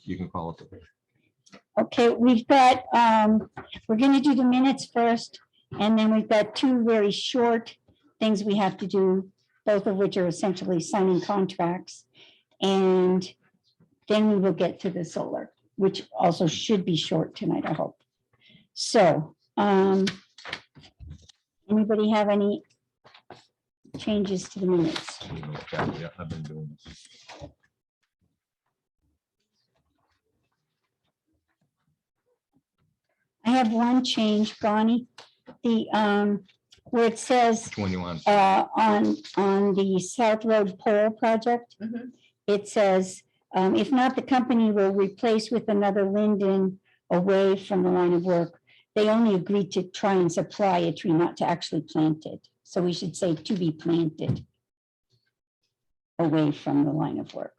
You can call it. Okay, we've got, we're gonna do the minutes first, and then we've got two very short things we have to do, both of which are essentially signing contracts. And then we will get to the solar, which also should be short tonight, I hope. So, anybody have any changes to the minutes? Yeah, I've been doing this. I have one change, Bonnie, the, where it says, 21. on the South Road Pole project, it says, if not, the company will replace with another linden away from the line of work. They only agreed to try and supply a tree, not to actually plant it. So we should say to be planted away from the line of work.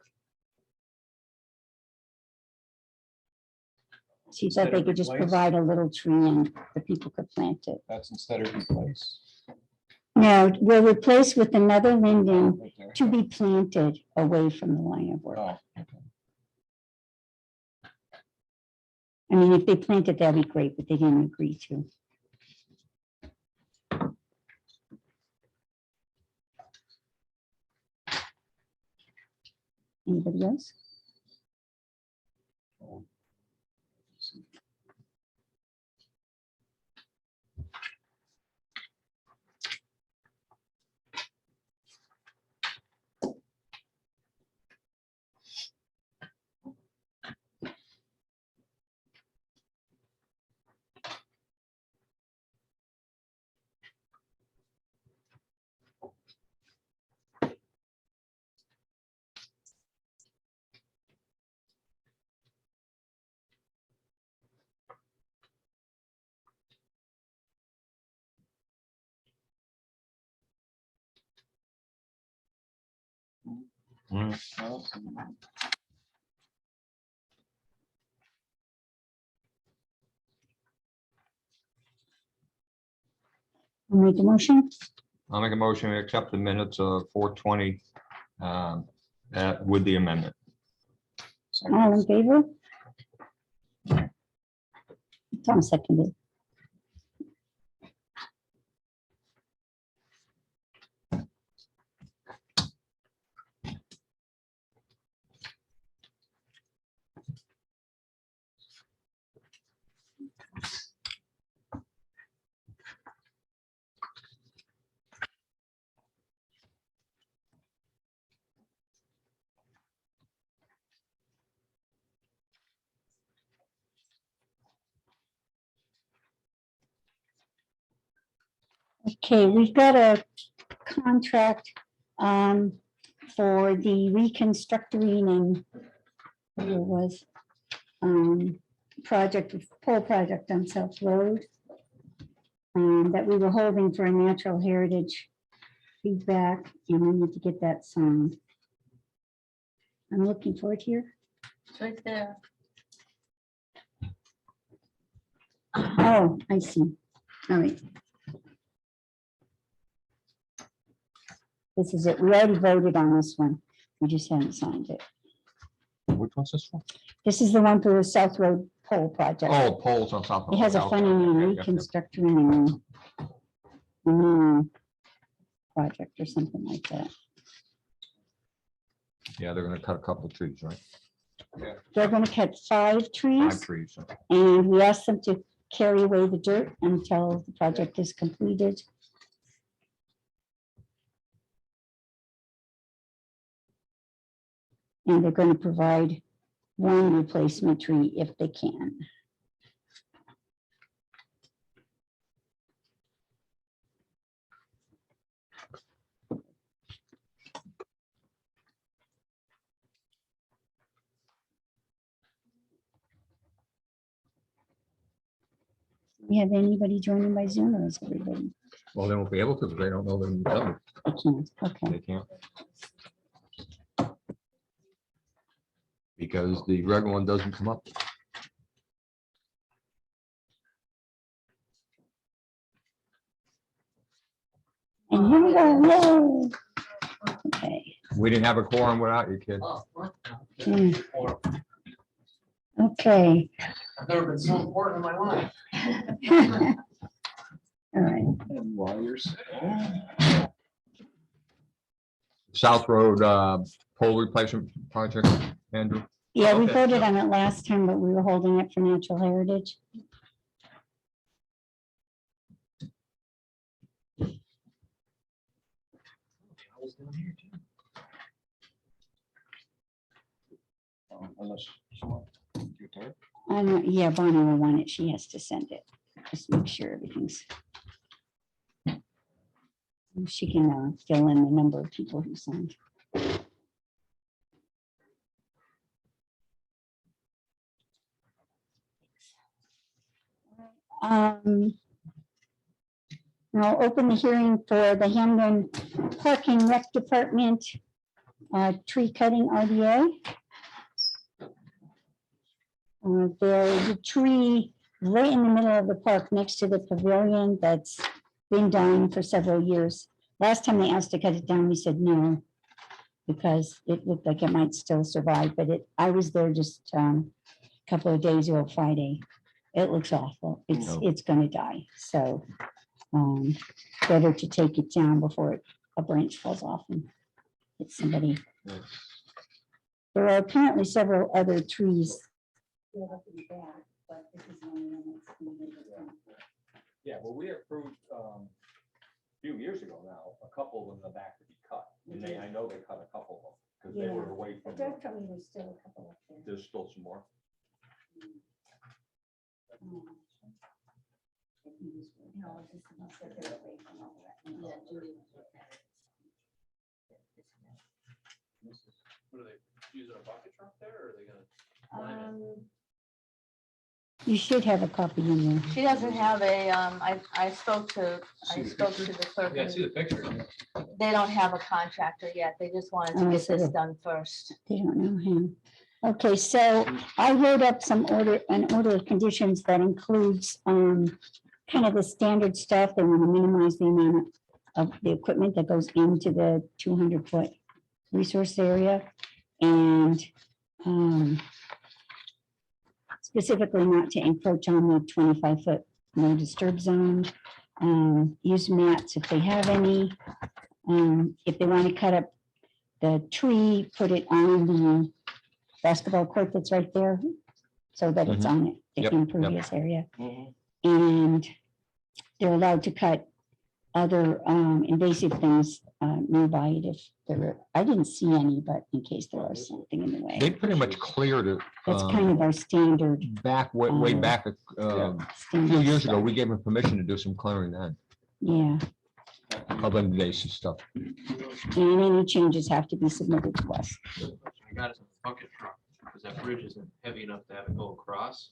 She thought they could just provide a little tree and the people could plant it. That's instead of replace. No, we'll replace with another linden Right there. to be planted away from the line of work. Oh, okay. I mean, if they plant it, that'd be great, but they didn't agree to. Anybody else? I'll make a motion. I'll make a motion to accept the minutes of 4:20 with the amendment. All in favor? Tom seconded. Okay, we've got a contract for the reconstructing and what it was project, pole project on South Road that we were holding for a natural heritage feedback, and we need to get that signed. I'm looking for it here. It's right there. Oh, I see. All right. This is it. We already voted on this one. We just haven't signed it. Which one's this one? This is the one for the South Road Pole project. Oh, polls on top. It has a funny name, reconstructing project or something like that. Yeah, they're gonna cut a couple of trees, right? They're going to cut 5 trees, 5 trees. and we asked them to carry away the dirt until the project is completed. And they're going to provide 1 replacement tree if they can. We have anybody joining by Zoom, or is everybody? Well, they won't be able to, because they don't know them. They can't. Okay. They can't. Because the regular one doesn't come up. And here we go. Yay. Okay. We didn't have a quorum without you, kid. Oh, what? Mm. Okay. I've never been so important in my life. All right. And wires. South Road pole replacement project, Andrew. Yeah, we Okay. voted on it last time, but we were holding it for natural heritage. I was down here too. Unless someone, you're tired. I know, yeah, Bonnie will want it. She has to send it. Just make sure everything's. She can fill in the number of people who signed. I'll open the hearing for the Hamden Parking Rec Department tree cutting RDA. There's a tree right in the middle of the park next to the pavilion that's been dying for several years. Last time they asked to cut it down, we said no, because it looked like it might still survive, but I was there just a couple of days ago, Friday. It looks awful. It's gonna die, so better to take it down before a branch falls off and hit somebody. There are apparently several other trees. Yeah, well, we approved a few years ago now, a couple of them in the back to be cut. And they, I know they cut a couple of them because they were away from, There's still a couple up there. there's still some more. What are they using a bucket truck there or are they gonna? You should have a copy in there. She doesn't have a, I spoke to the clerk. Yeah, I see the picture. They don't have a contractor yet. They just wanted to Oh, get so this the- done first. They don't know him. Okay, so I wrote up an order of conditions that includes kind of the standard stuff. They want to minimize the amount of the equipment that goes into the 200-foot resource area. And specifically not to encroach on the 25-foot no disturb zone. Use mats if they have any. If they want to cut up the tree, put it on the basketball court that's right there, so that it's on the Yep, impervious area. And they're allowed to cut other invasive things nearby it if there, I didn't see any, but in case there was something in the way. They pretty much cleared it. That's kind of our standard. Back, way back, a few standard years ago, stuff. we gave them permission to do some clearing then, Yeah, of invasive stuff. and any changes have to be submitted to us. I got it in a bucket truck because that bridge isn't heavy enough to have it go across.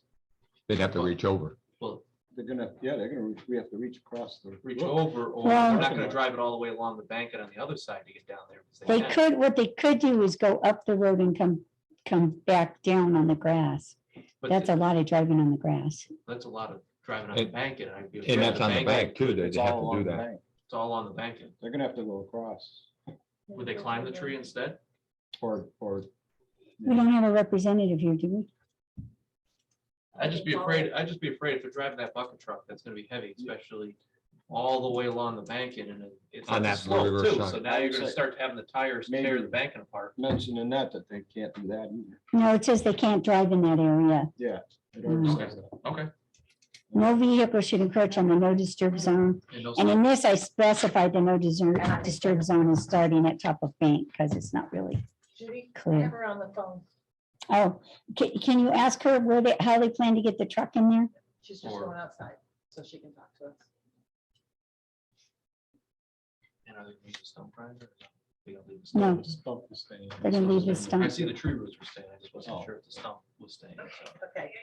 They'd have to reach over. Well, we have to reach across the. reach over, or Well- we're not gonna drive it all the way along the bank and on the other side to get down there. because They can't. could, what they could do is go up the road and come back down on the grass. But That's a lot of driving on the grass. That's a lot of driving on the And- bank and I'd be. And afraid that's on the bank- bank too. They'd It's have all to along do the that. bank. It's all on the bank. They're gonna have to go across Would they climb the tree instead? or. We don't have a representative here, do we? I'd just be afraid if they're driving that bucket truck, that's gonna be heavy, especially all the way along the banking and it's On on that that slope reverse too. side. So now you're gonna start having the tires tear Maybe. the banking apart. Mentioning that they can't do that either. No, it says they can't drive in that area. Yeah. It already Mm. says that. Okay. No vehicle should encroach on the no disturb zone. And in this, I specified the no disturb zone is starting at top of bank because it's not really Judy, clear. her on the phone. Oh, can you ask her how they plan to get the truck in there? She's just going outside so she can talk to us. And are they gonna use a stump grinder? Or they gonna leave the No. stump? Stump is staying. They're gonna leave the I stump. see the tree roots were staying. I just wasn't Oh. sure if the stump was staying. So. Okay,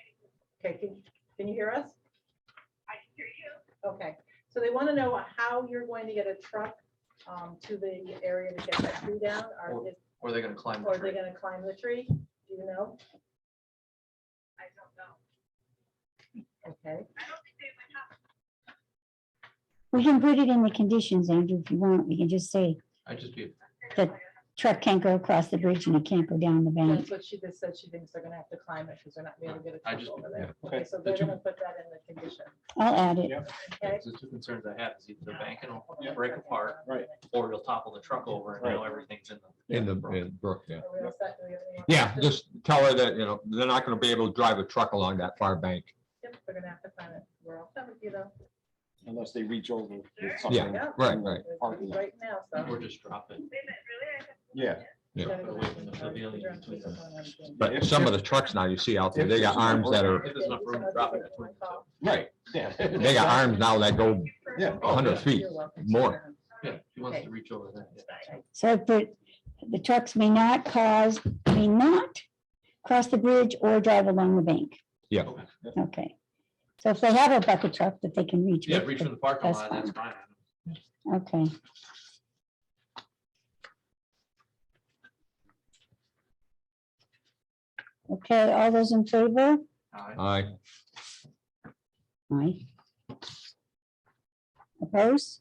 can you hear us? I can hear you. Okay, so they want to know how you're going to get a truck to the area to get that tree down, Or are they gonna climb or the are they tree? gonna climb the tree? Do you know? I don't know. Okay, I don't think they would have. We can put it in the conditions, Andrew, if you want. We can just say I'd just be, that truck can't go across the bridge and it can't go down the bank. That's what she just said. She thinks they're gonna have to climb it because they're not gonna be able to get a I truck just- over there. okay. Okay, so they're gonna put that in the condition. I'll add it. Yep. Okay. The two concerns I have is either the bank will Yeah. break apart, Right. or you'll topple the truck over and now everything's in the. In the brook, yeah. Are we all set? Do we have any more Yeah, questions? just tell her that, they're not gonna be able to drive a truck along that far bank. Yep, they're gonna have to climb it. We're all set with you though. Unless they reach over with Yeah, something. right, right. Parking lot. Right now, so. Or just drop it. Yeah, Yeah. Gotta go Away back from and the forth. pavilion You're on between Twitter them. on everything. But some of the trucks now you see out there, they got arms that are, If there's enough room to drop it. that's what it's up. right, yeah. they got arms now that go Yeah. 100 feet You're welcome. more. Yeah, he wants Okay. to reach over that. yeah. So the trucks may not cross the bridge or drive along the bank. Yeah. Okay. Okay. So if they have a bucket truck that they can reach. Yeah, with, reach from the parking That's lot, that's fine. Okay. Okay, all those in favor? Aye. Aye. Aye. Opposed?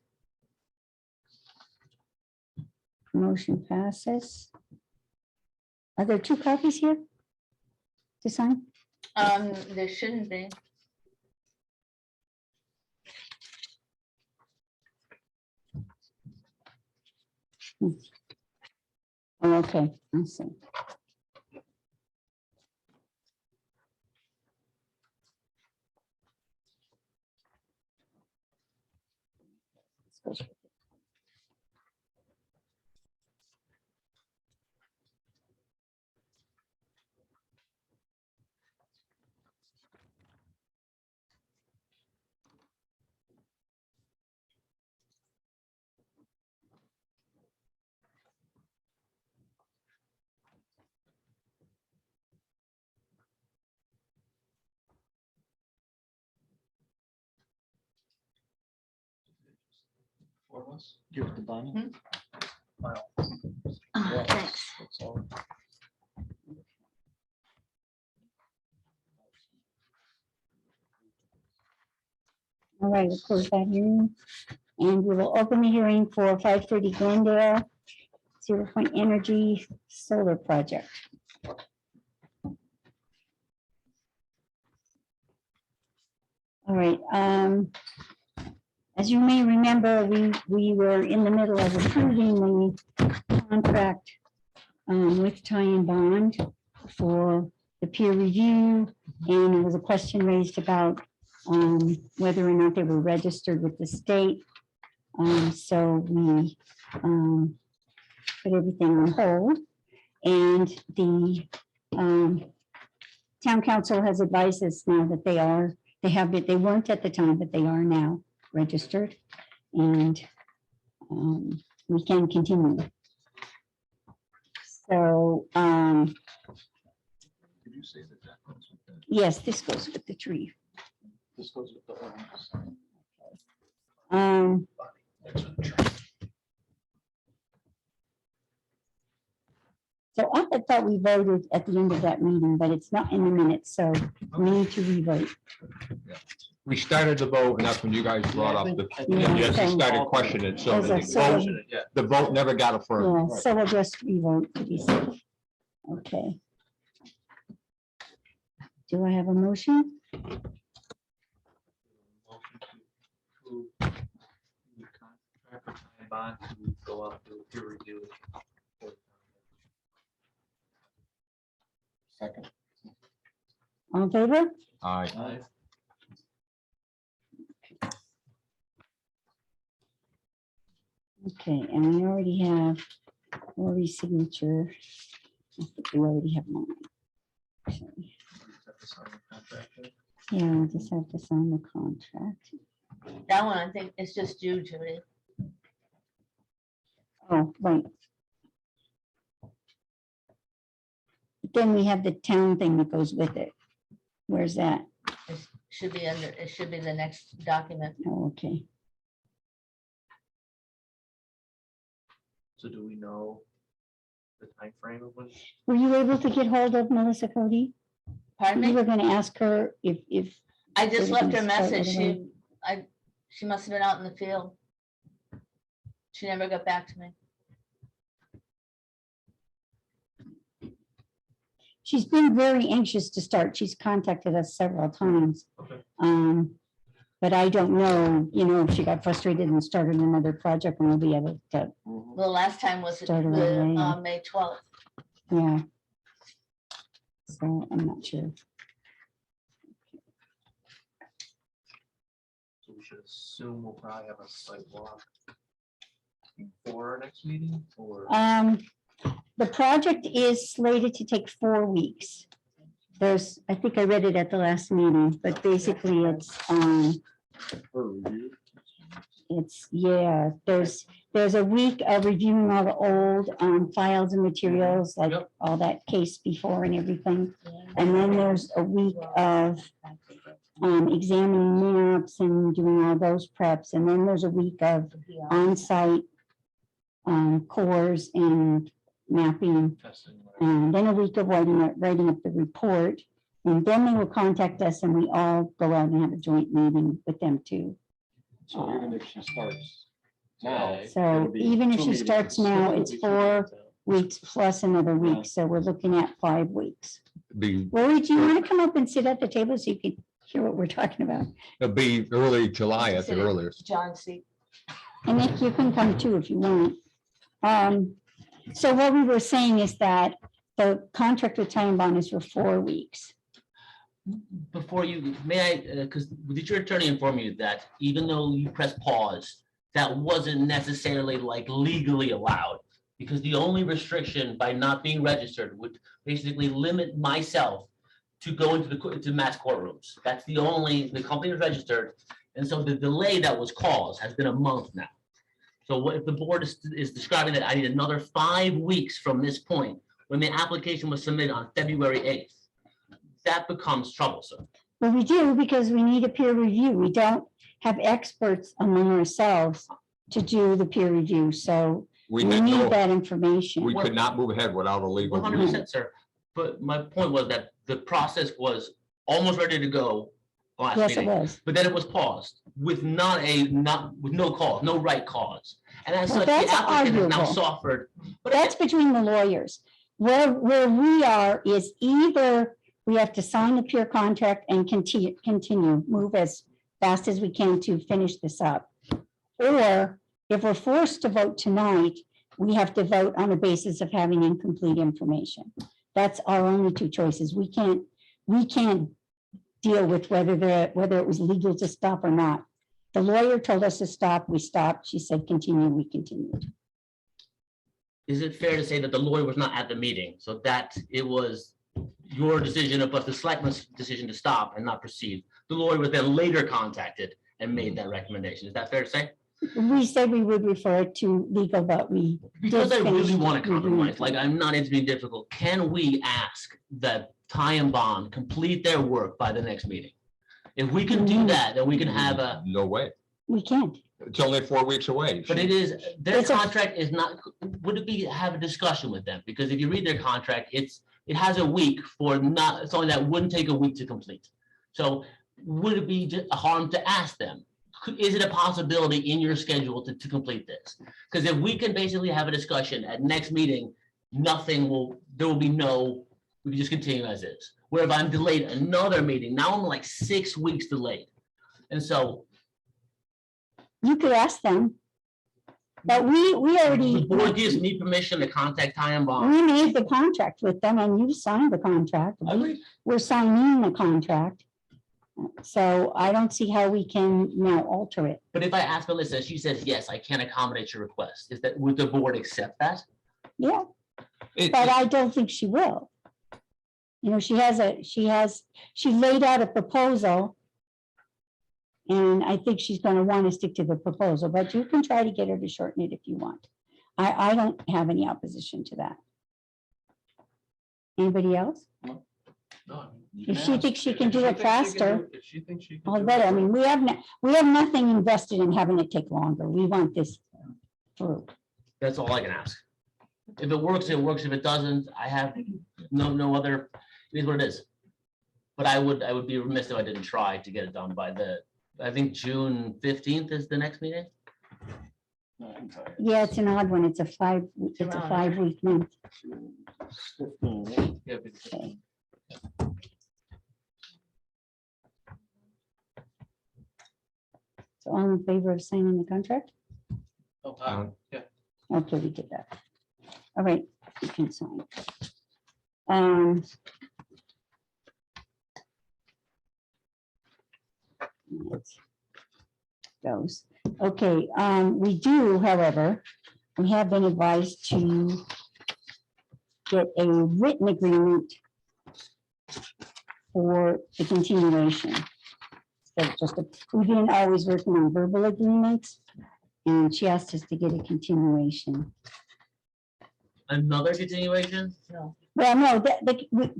Motion passes. Are there two copies here to sign? There shouldn't be. Oh, okay, I see. Four of us. Give it to Bonnie. Oh, thanks. That's all. All right, we'll close that hearing. And we will open the hearing for 530 Glendale, 0 Point Energy Solar Project. All right, as you may remember, we were in the middle of approving the contract with Ty and Bond for the peer review, and there was a question raised about whether or not they were registered with the state. So we put everything on hold, and the town council has advised us now that they weren't at the time, but they are now registered, and we can continue. So Did you say that that goes with that? yes, this goes with the tree. This goes with the ordinance. So I thought we voted at the end of that meeting, but it's not in the minutes, so we need to revote. We started the vote, and that's when you guys brought up the, Yeah, yes, you same. started questioning it, so As a the sole- vote, Yeah. the vote never got a further. Yeah, so we'll just revote to be safe. Okay. Do I have a motion? Motion to approve the contract with Ty and Bond to go out to peer review. Second. All in favor? Aye. Aye. Okay, and we already have Lori's signature. I think we already have mine. Actually. Have to sign the contract, right? Yeah, I just have to sign the contract. That one, I think it's just you, Judy. Oh, right. Then we have the town thing that goes with it. Where's that? It should be under, it should be the next document. Oh, okay. So do we know the time frame of when? Were you able to get hold of Melissa Cody? Pardon You me? were gonna ask her if, I just left her a Everything's right message. away. She must have been out in the field. She never got back to me. she's been very anxious to start. She's contacted us several times. Okay. But I don't know, if she got frustrated and started another project and we'll be able to, The last time was Started right the away. May 12th. yeah. So I'm not sure. So we should assume we'll probably have a site walk before our next meeting, or The project is slated to take 4 weeks. I think I read it at the last meeting, but basically there's a week of reviewing all the old files and materials, like Yep. all that case before and everything. And then there's a week of examining maps and doing all those preps. And then there's a week of on-site cores and mapping. testing? And then a week of writing up the report. And then they will contact us and we all go out and have a joint meeting with them too. So even if she starts now. So it'll be even if 2 she meetings. starts now, it's 4 weeks plus another week. So we're looking at 5 weeks. Lori, do you want to come up and sit at the table so you can hear what we're talking about? It'll be early July at the earliest. John C. And Nick, you can come too if you want. So what we were saying is that the contract with Time Bond is for 4 weeks. Before you, may I, because did your attorney inform you that even though you press pause, that wasn't necessarily like legally allowed? Because the only restriction by not being registered would basically limit myself to go into to mass courtrooms. That's the company is registered. And so the delay that was caused has been a month now. So what if the board is describing that I need another 5 weeks from this point, when the application was submitted on February 8th, that becomes troublesome. Well, we do because we need a peer review. We don't have experts among ourselves to do the peer review. So we need that information. We could not move ahead without a legal. 100%, sir. But my point was that the process was almost ready to go last Yes, it meeting, was. but then it was paused with with no cause, no right cause. And as Well, such, the that's applicant has now arguable. suffered. But That's between the lawyers. Where we are is either we have to sign the peer contract and continue, move as fast as we can to finish this up. Or if we're forced to vote tonight, we have to vote on the basis of having incomplete information. That's our only 2 choices. We can't deal with whether it was legal to stop or not. The lawyer told us to stop, we stopped. She said, continue, we continued. is it fair to say that the lawyer was not at the meeting? So that it was your decision, but the selectman's decision to stop and not proceed. The lawyer was then later contacted and made that recommendation. Is that fair to say? We said we would refer it to legal, but we Because I did really finish want to reviewing compromise, it. like I'm not into being difficult, can we ask that Ty and Bond complete their work by the next meeting? If we can do that, then we can have a, No way. We can't. It's only 4 weeks away. but it is, their It's a- contract is not, would it be, have a discussion with them? Because if you read their contract, it has a week for not, something that wouldn't take a week to complete. So would it be a harm to ask them? Is it a possibility in your schedule to complete this? Because if we can basically have a discussion at next meeting, there will be no, we can just continue as is. Where if I'm delayed another meeting, now I'm like 6 weeks delayed. And so You could ask them. But we the already, board gives me permission to contact Ty and Bond. we made the contract with them and you signed the contract. We're signing the contract. So I don't see how we can now alter it. But if I ask Melissa, she says, yes, I can accommodate your request. Would the board accept that? Yeah, but I don't think she will. She laid out a proposal. And I think she's going to want to stick to the proposal, but you can try to get her to shorten it if you want. I don't have any opposition to that. Anybody else? No, If she thinks she can do it faster, If she thinks she can. all do better. it. I mean, we have nothing invested in having it take longer. We want this through. That's all I can ask. If it works, it works. If it doesn't, I have no other, it is what it is. But I would be remiss if I didn't try to get it done by I think June 15th is the next meeting. Yeah, it's an odd one. It's a 5-week month. 15, Yeah, but- Okay. So all in favor of signing the contract? Oh, yeah. Okay, we did that. All right, you can sign. Let's- Those, okay, we do, however, we have been advised to get a written agreement for the continuation. So just, we've been always working on verbal agreements, and she asked us to get a continuation. Another continuation? No, Well, no,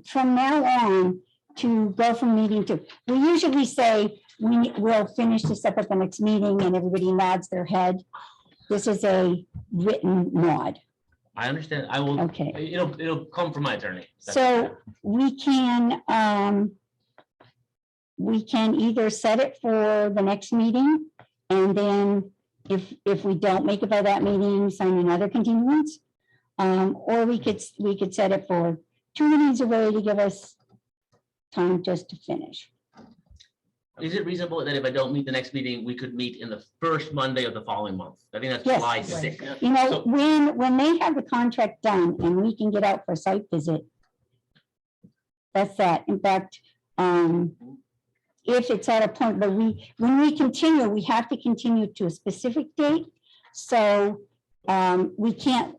from now on, to go from meeting to, we usually say, we'll finish this up at the next meeting, and everybody nods their head. This is a written nod, I understand. I will, okay? it'll come from my attorney. So we can either set it for the next meeting, and then if we don't make it by that meeting, sign another continuance. Or we could set it for 2 meetings away to give us time just to finish. Is it reasonable that if I don't meet the next meeting, we could meet in the first Monday of the following month? I think that's Yes. July Right. 6th. You know, So- when they have the contract done and we can get out for a site visit, that's that. In fact, if it's at a point, but when we continue, we have to continue to a specific date. So we can't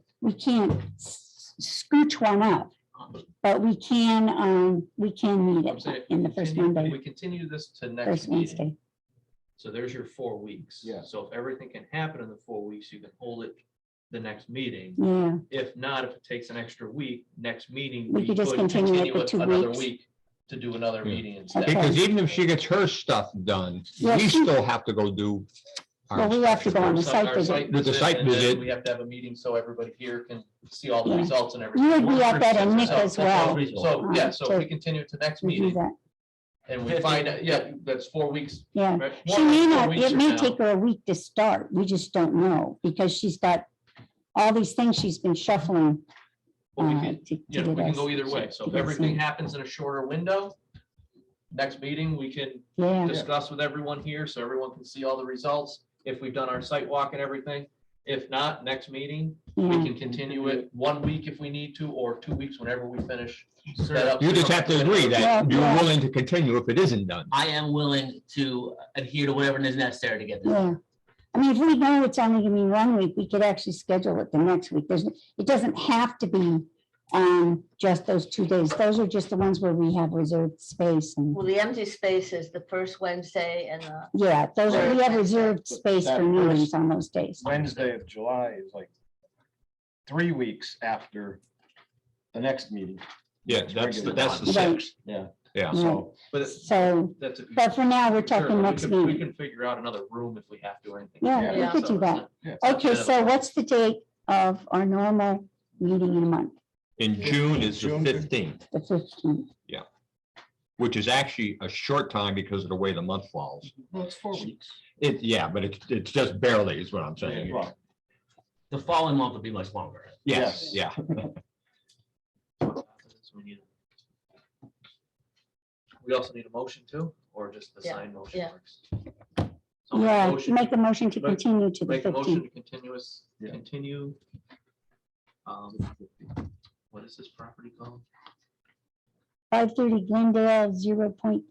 scooch one up, but we can meet I'm it saying, in the first continue- Monday, We continue this to next first meeting. Wednesday. So there's your 4 weeks. Yeah. So if everything can happen in the 4 weeks, you can hold it the next meeting. Yeah, If not, if it takes an extra week, next meeting. We could just continue it for 2 Another weeks. week to do another Yeah. meeting instead. Okay. Because even if she gets her stuff done, Yeah, we she- still have to go do. our well, we have to go on the Our site visit. With the site and then visit. We have to have a meeting so everybody here can see all the Yeah. results and everything. You would be at that and Nick So- as well. So, yeah, so if we To continue it to next review meeting that. and we find, out, yeah, that's 4 weeks. Yeah. right? She More may than 4 not, weeks it from may now. take her a week to start. We just don't know because she's got all these things she's been shuffling. But we uh, can, to you know, get we can us- go either way. So to if get us everything in. happens in a shorter window, next meeting, we can Yeah, discuss with everyone here so everyone can see all the results. If we've done our site walk and everything. If not, next meeting, we yeah. can continue it 1 week if we need to, or 2 weeks whenever we finish. that up. You just have to agree that Well, you're yeah. willing to continue if it isn't done. I am willing to adhere to whatever is necessary to get this. Yeah. I mean, if we know it's only gonna be 1 week, we could actually schedule it the next week. It doesn't have to be just those 2 days. Those are just the ones where we have reserved space and, well, the empty space is the first Wednesday and yeah, those are, we have reserved space That for first- meetings on those days. Wednesday of July is like 3 weeks after the next meeting. Yeah, It's that's the regular. Right. 6th. Yeah. Yeah. So But it's- So, that's. a- but for now, we're Sure, talking but next we meeting. can figure out another room if we have to or anything. Yeah, we So could do it's that. not- yeah. Okay, so what's the date of our normal meeting in a month? In June is the June 15th, The 15th. which is actually a short time because of the way the month falls. Well, it's 4 weeks. Yeah, but it's just barely is what I'm saying. Well, The following month would be much longer. Yes, Yes. yeah. So we also need a motion too, or just the Yeah, sign motion yeah. works? So make a Yeah, motion- make a motion to make- continue to the Make a motion 15th. to continuous, Yeah. continue. What is this property called? 530 Glendale 0 Point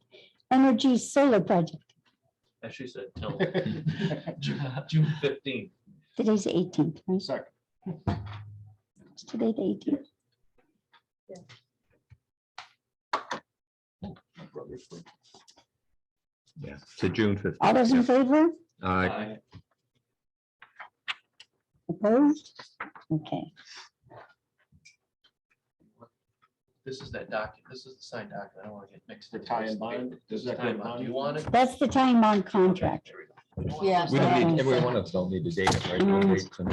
Energy Solar Project. Actually said till June 15th. Today's the 18th, right? Second. Is today the 18th? Yeah, to June 15th. All those in yeah. favor? Aye. Opposed? Okay, This is that document, this is the signed document, I don't want to get mixed. The into tie this and bond? paper. Does This is that tie go and bond. Do you bond? want it? that's the time bond contract. There we go. Yeah. We don't need, Yeah. every one of us don't need to date it, right? No Mm. dates and-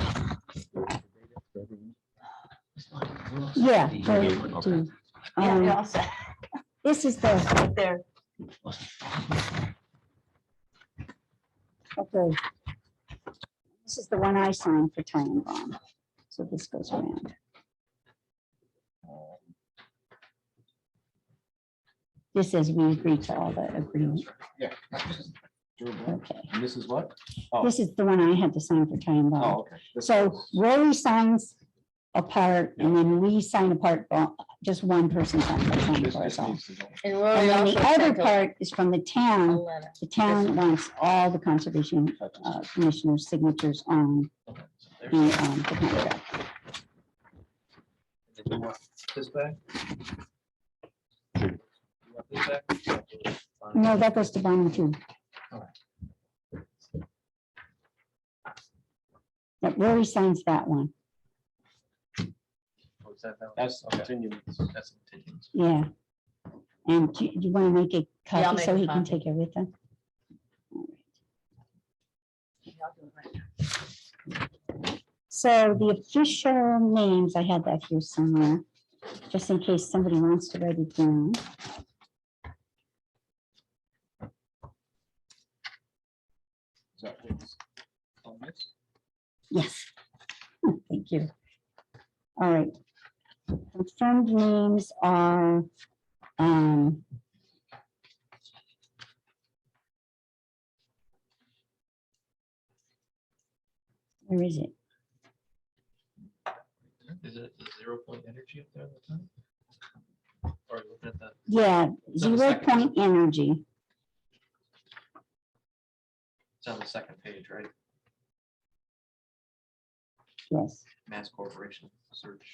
Yeah. Okay. right, do. Yeah, you're Um, all set. This is the, Right there. okay. This is the one I signed for time and bond. So this goes around. This is, we agree to all the agreement. Yeah. Sure, bro. Okay, And this is what? Oh, this is the one I had to sign for Ty and Bond. oh, okay. This So is- Rory signs a part and then we sign a part, well, just one person signs This for us just all. needs to go. And And Rory then also the other sent part is from the a town. letter. The town wants all the conservation commissioners' signatures on Okay, so the there's- the contract. and then you want This back? You want this back? No, that goes to Bonnie too. That Rory signs that one. Oh, is that that one? That's Okay. continuing. That's continuous. Yeah. And do you want to make a I'll copy make so a he can copy. take it with him? I'll do it right now. So the official names, I had that here somewhere, just in case somebody wants to write it down. Is that what's on this? Yes. Thank you. All right. Confirmed names are, where is it? Is it the 0 point energy up there on the top? Or are you looking at that? Yeah, It's on the 0 second. Point Energy. It's on the second page, right? Yes. Mass Corporation search.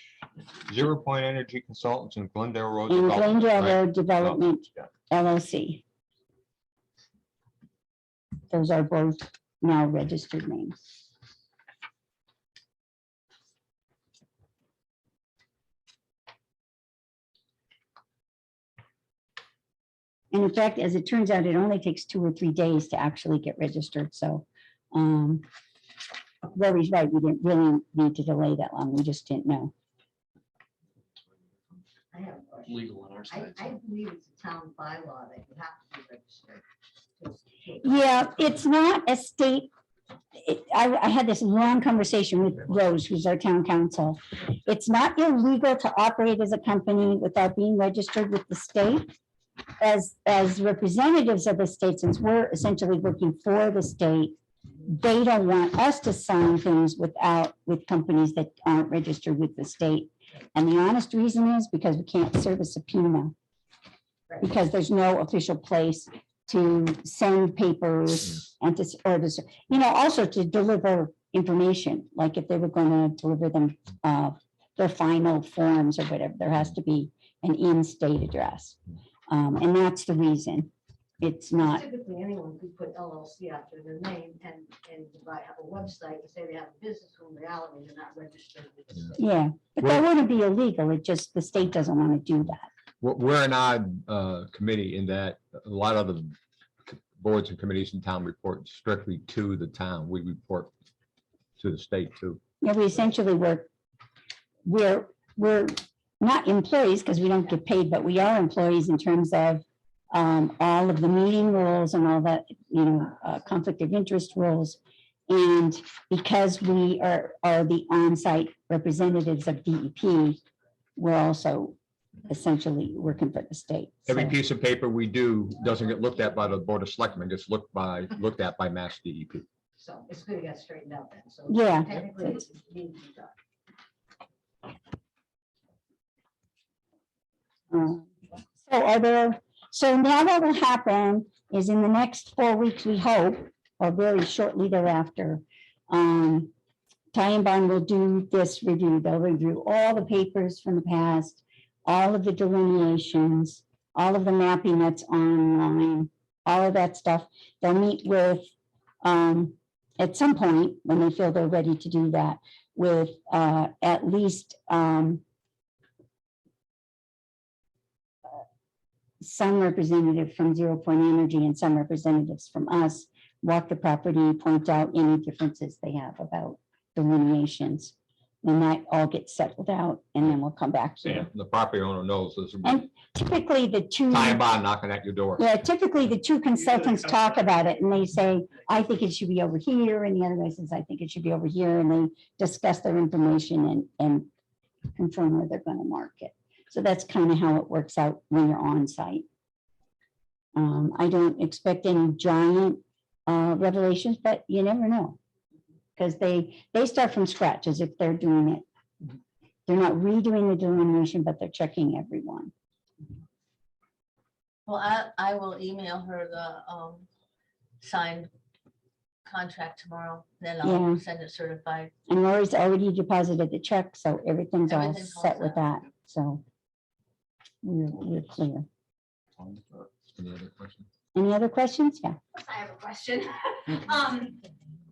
0 Point Energy Consultants in Glendale Road. And Development, Glendale right? Road Development yeah. LLC. Those are both now registered names. And in fact, as it turns out, it only takes 2 or 3 days to actually get registered. So Rory's right, we didn't really need to delay that long. We just didn't know. I have a question. Legal on our I side. so. believe it's a town bylaw that you have to be registered. Yeah, it's not a state. I had this long conversation with Rose, who's our town council. It's not illegal to operate as a company without being registered with the state. As representatives of the state, since we're essentially working for the state, they don't want us to sign things with companies that aren't registered with the state. And the honest reason is because we can't serve a subpoena. Because there's no official place to send papers and also to deliver information, like if they were going to deliver them their final forms or whatever, there has to be an in-state address. And that's the reason. It's not, Typically, anyone could put LLC after their name and have a website and say they have a business, when in reality, they're not registered with the state. yeah, but that wouldn't be illegal. It just, the state doesn't want to do that. We're an odd committee in that a lot of the boards and committees in town report strictly to the town. We report to the state too. Yeah, we essentially we're not employees because we don't get paid, but we are employees in terms of all of the meeting rules and all that, conflict of interest rules. And because we are the on-site representatives of DEP, we're also essentially working for the state. Every So, piece of paper we do doesn't get looked at by the Board of Selectmen, gets looked at by Mass DEP. So it's good to get straightened out then. So Yeah. technically, it needs to be done. So now what will happen is in the next 4 weeks, we hope, or very shortly thereafter, Ty and Bond will do this review. They'll review all the papers from the past, all of the delineations, all of the mapping that's online, all of that stuff. They'll meet with, at some point, when they feel they're ready to do that, with at least some representative from 0 Point Energy and some representatives from us, walk the property, point out any differences they have about delineations. And that all gets settled out, and then we'll come back Yeah, here. the property owner knows this. And typically the two, Ty and Bond knocking at your door. yeah, typically the two consultants talk about it and they say, I think it should be over here, and the other guy says, I think it should be over here, and they discuss their information and confirm where they're going to mark it. So that's kind of how it works out when you're on site. I don't expect any giant revelations, but you never know. Because they start from scratch as if they're doing it. They're not redoing the delineation, but they're checking everyone. Well, I will email her the signed contract tomorrow, then I'll Yeah. send it certified. And Lori's already deposited the check, so everything's all Everything's all set with set. that, so we're clear. Any other questions? Any other questions? Yeah. I have a question.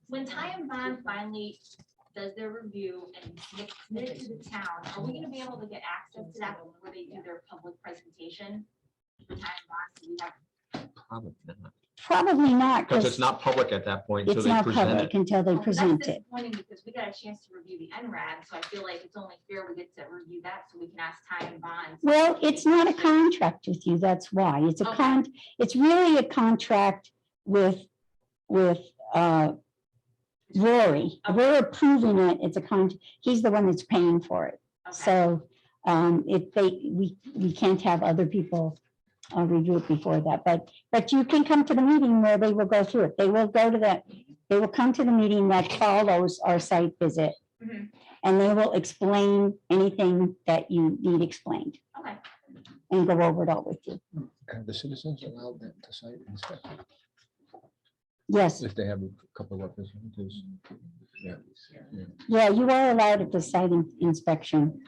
When Ty and Bond finally does their review and submit it to the town, are we gonna be able to get access to that where they do their public presentation? For Ty and Bond, so we have Probably not. Probably not, Because because it's not public at that point until it's they not present public it. until they Well, present that's it. disappointing because we got a chance to review the NRAD, so I feel like it's only fair we get to review that so we can ask Ty and Bond. Well, it's not a contract with you, that's why. It's a Okay. it's really a contract with Rory. We're approving it, it's a he's the one that's paying for it. Okay. So if we can't have other people review it before that, but you can come to the meeting where they will go through it. They will come to the meeting that follows our site visit. Mhm. And they will explain anything that you need explained Okay. and go over it all with you. Have the citizens allowed them to site inspect Yes, if they have a couple of representatives? yeah, you are allowed at the site inspection.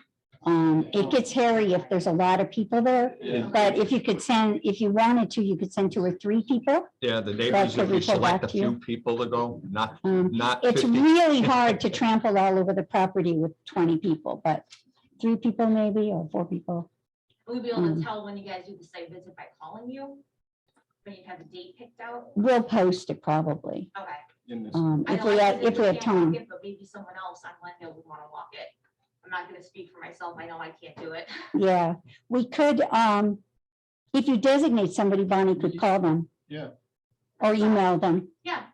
It gets hairy if there's a lot of people there, but if you wanted to, you could send 2 or 3 people. Yeah, the That's neighbors, what if we we pull back select a to you. few people to go, not It's 50. really hard to trample all over the property with 20 people, but 3 people maybe, or 4 people. Will we be able to tell when you guys do the site visit by calling you? When you have the date picked out? We'll post it probably, Okay. In this, I if know we I have physically time. can't walk it, but maybe someone else on Monday would want to walk it. I'm not gonna speak for myself. I know I can't do it. Yeah, we could, if you designate somebody, Bonnie could call them. Yeah. Or email them. Yeah,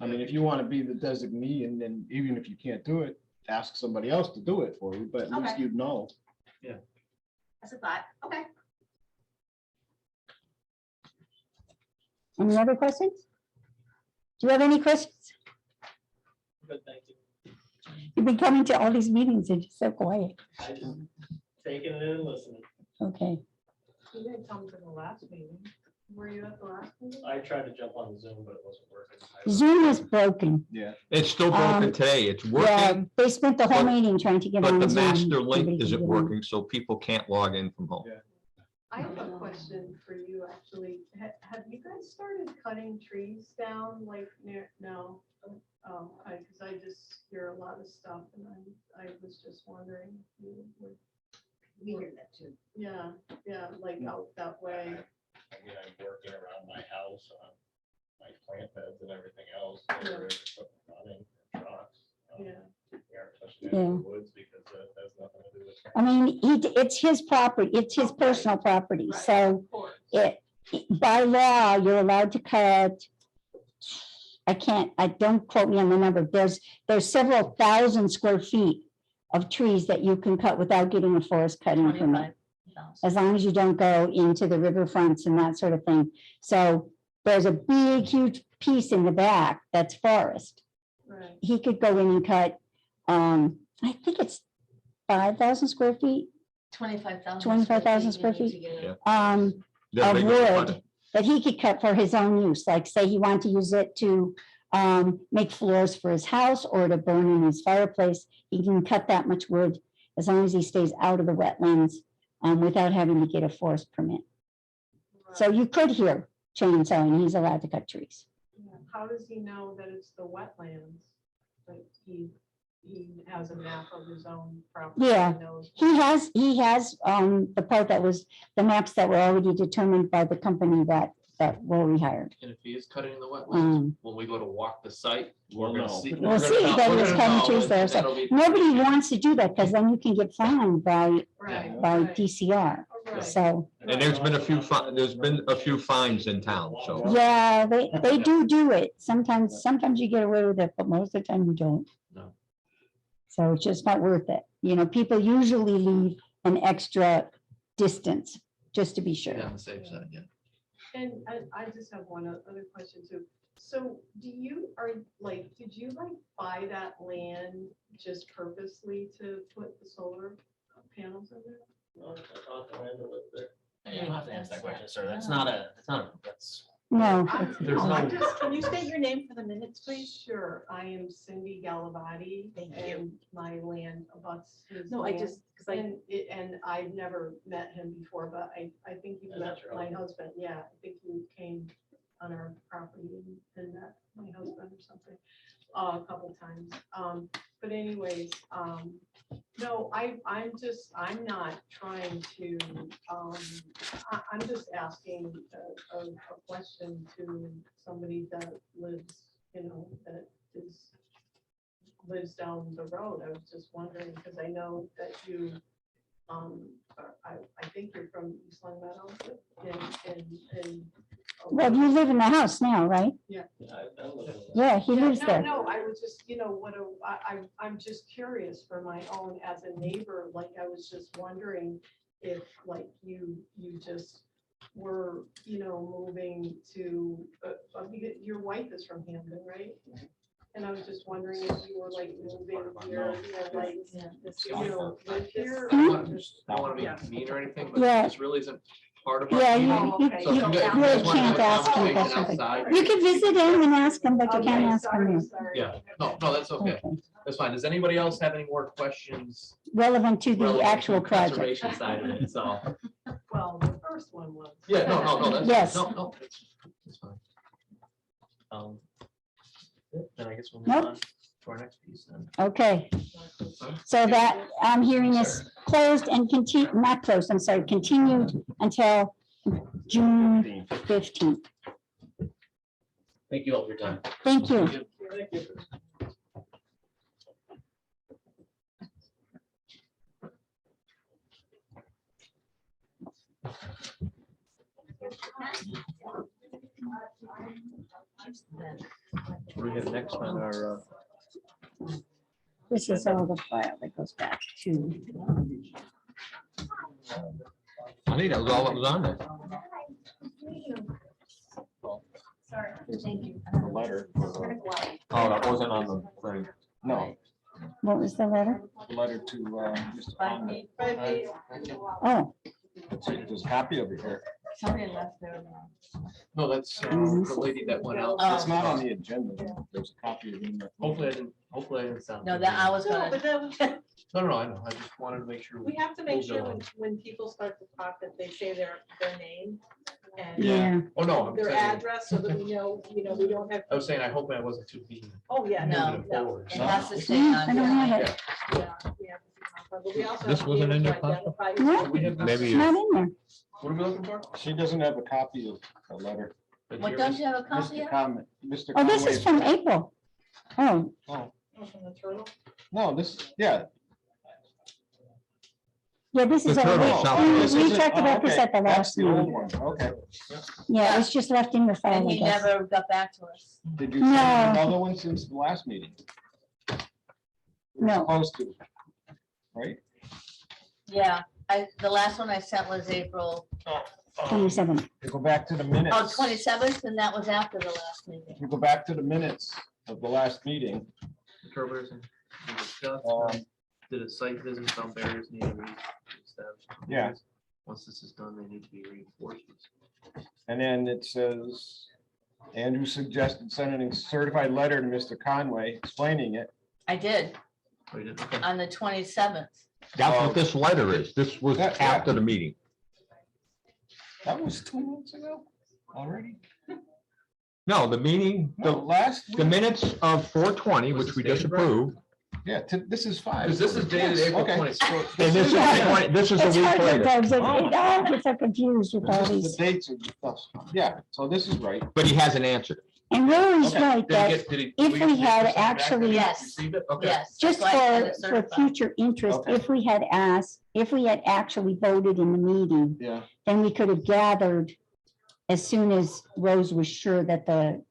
I mean, if you want to be the designee and then even if you can't do it, ask somebody else to do it for you, but at least Okay. you'd know. that's a thought. Okay. Any other questions? Do you have any questions? Good, thank you. You've been coming to all these meetings and just so quiet. I just taking it in and listening. Okay, You didn't come to the last meeting. Were you at the last meeting? I tried to jump on Zoom, but it wasn't working. Zoom is broken. Yeah. It's still broken today. It's Yeah, working, they spent the whole but- meeting trying to get but on the Zoom. master Nobody link could isn't get on. working, so people can't log in from home. Yeah. I have a question for you, actually. Have you guys started cutting trees down like near, no? Because I just hear a lot of stuff and I was just wondering. if you would- We hear that too. Yeah, like out that way. I mean, I'm working around my house on my plant beds and everything else. Yeah. Running trucks. Yeah. We aren't touching Yeah. any of the woods because that has nothing to do with. I mean, it's his property, it's his personal property, Right, so of course. by law, you're allowed to cut. Don't quote me on the number, there's several thousand square feet of trees that you can cut without getting a forest cutting permit. 25,000. As long as you don't go into the riverfronts and that sort of thing. So there's a big, huge piece in the back that's forest. Right. He could go in and cut, I think it's 5,000 square feet, 25,000. 25,000 square you need feet. to get it. They're of bigger than wood mine. that he could cut for his own use. Like say he wanted to use it to make floors for his house or to burn in his fireplace. He can cut that much wood as long as he stays out of the wetlands without having to get a forest permit. So you could hear chainsawing, he's allowed to cut trees. Yeah. How does he know that it's the wetlands? Like he has a map of his own property. Yeah. He knows- He has the part that was the maps that were already determined by the company that Rory hired. And if he is cutting the wetlands, Um, when we go to walk the site, we're We'll gonna know. see. We'll we're see gonna know- that we're he was gonna cutting know, trees and there, so that'll be- Nobody wants to do that because then you can get fined by Right. right, DCR. right. So, And there's been a few fines in town, so. yeah, they do it. Sometimes you get away with it, but most of the time you don't. No. So it's just not worth it. You know, people usually leave an extra distance just to be Yeah, sure. on the safe side, yeah. And I just have one other question too. So did you buy that land just purposely to put the solar panels in there? You don't have to answer that question, sir. That's No. There's no- Can you state your name for the minutes, please? Sure, I am Cindy Galavati Thank you. and my land abuts his No, I land. just, because And I've never met him before, but I think you Is met that your my husband. Yeah, I think you came on our property and met my husband or something a couple times. But anyways, no, I'm not trying to, I'm just asking a question to somebody that lives, lives down the road. I was just wondering, because I know that you, I think you're from East Long Meadow and. Well, you live in the house now, right? Yeah. Yeah, he lives No, there. no, I was just, I'm just curious for my own, as a neighbor, like, I was just wondering if, like, you just were, moving to, your wife is from Hamden, right? And I was just wondering if you were like moving here, live here. I don't want to be mean or anything, but Yeah. this really isn't part of our Yeah, meeting. you So if you guys really wanna have can't a ask him conversation questions. outside- You can visit him and ask him, but you can't Okay, ask him here. sorry. Yeah, no, that's okay. That's fine. Does anybody else have any more questions? Relevant to the relevant to actual the project. Conservation side of it, so. Well, the first one was. Yeah, no, that's. Yes. No, it's fine. Then I guess we'll move Nope. on to our next piece then. Okay, so that hearing is closed and not closed, I'm sorry, continued until June 15th. Thank you all for your time. Thank you. Thank you. What do we have next on our, This is all the file that goes back to. I think that was all that was on there. Sorry, thank you. The letter. Oh, that wasn't on the thing. No, What was the letter? the letter to Mr. Conway. Oh, There's a copy of it here. Somebody left there. no, that's the lady that went out. Oh. It's not on the agenda. There's a copy of it. Hopefully I didn't sound. No, that I was No, gonna, but then No, I know. I just wanted to make sure. we have to make We'll sure go on. when people start to talk that they say their name and yeah. Oh, no, I'm their saying, address, so that we know, we don't have. I was saying, I hope I wasn't too mean. Oh, yeah, No, moving no. forward. it has to stay I on. don't have it. Yeah, we have to- but we also This have to be wasn't able in to your file? identify No. We have Maybe It's not in there. What are we looking for? She doesn't have a copy of the letter. What, don't you have a copy Mr. of? Conway. Mr. Oh, this is from Conway's- April. Oh, Oh, from the turtle. No, yeah. yeah, this is, The turtle shop. we talked about this at the That's last the old meeting. one, okay. Yeah, it was just left in your file, And I he guess. never got back to us. Did you send No. another one since the last meeting? You were No. Supposed to, right? Yeah, the last one I sent was April, 27. You go back to the minutes. 27th, and that was after the last meeting. You go back to the minutes of the last meeting. Trailers and we discussed, Um, did a site visit, found barriers need to be established. Yeah. Once this is done, they need to be reinforced. And then it says, Andrew suggested sending a certified letter to Mr. Conway explaining it. I did, Oh, you did? Okay. on the 27th. That's what this letter is. This was Yeah, yeah. after the meeting. That was 2 months ago already? No, the meeting, No, last, the minutes of 4/20, Was which this we just dated right? approved. yeah, this is 5. Because this is dated Yes, April okay. 26th. And this is, this is a It's week hard to later. dogs, it Oh. all gets so confused with all This is these. The dates are just, yeah, so this is right. But he hasn't answered. And Rory's Okay. right Did he that get- did he- if we get we the had paper back? actually- Did he Yes. receive it? Okay. Yes. just that's why I sent it for certified. future interest, Okay. if we had asked, if we had actually voted in the meeting, Yeah. then we could have gathered as soon as Rose was sure that the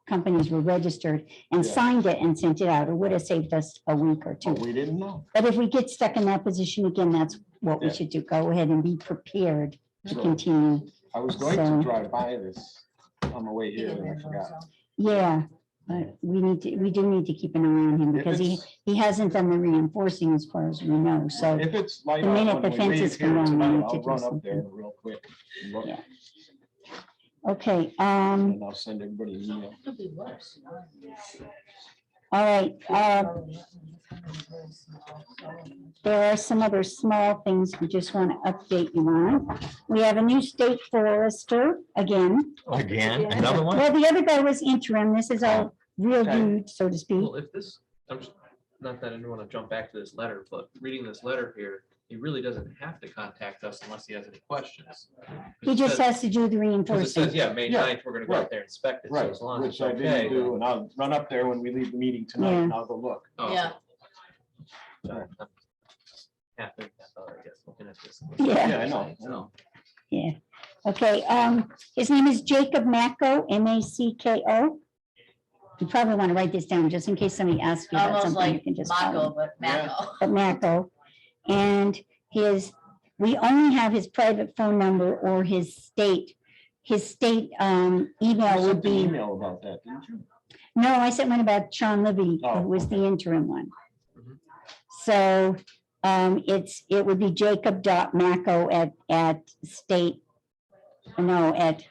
companies were registered and Yeah. signed it and sent it out. It would have saved us a week or But two. we didn't know. But if we get stuck in that position again, that's what we Yeah. should do. Go ahead and be prepared to Sure. continue I was going So- to drive by this on the way here and I forgot. Yeah, but we do need to keep an eye on him If because it's- he hasn't done the reinforcing as far as we know, so. If it's light the out minute when the we leave fences here come down, we tonight, need to I'll do run up there something. real quick. And look, Yeah. Okay, and I'll send everybody an email. Could be worse. all right, there are some other small things we just want to update you on. We have a new state forester again. Again, another one? Well, the other guy was interim. This is our real Okay. dude, so to speak. Well, if this, I'm just, not that I don't want to jump back to this letter, but reading this letter here, he really doesn't have to contact us unless he has any questions. He just has to do the Because it says, reinforcement. yeah, May Yeah, 9th, we're gonna go right, out there and inspect it, so Right, as long as which it's I didn't okay. do, and I'll run up there when we leave the meeting tonight Yeah. and I'll go look. Oh, Yeah. okay. Half in, half out, I guess, looking at this. Yeah. Yeah, I know. Yeah. Okay, his name is Jacob Macko, M-A-C-K-O. You probably want to write this down just in case somebody asks you about Almost something, you like can just call him. Mako, but Mako. But Macko. And we only have his private phone number or his state email You would sent an be, email about that, didn't you? no, I sent one about Sean Libby, Oh, who was the interim one. Mhm. So, it would be jacob.macko at state, no, at,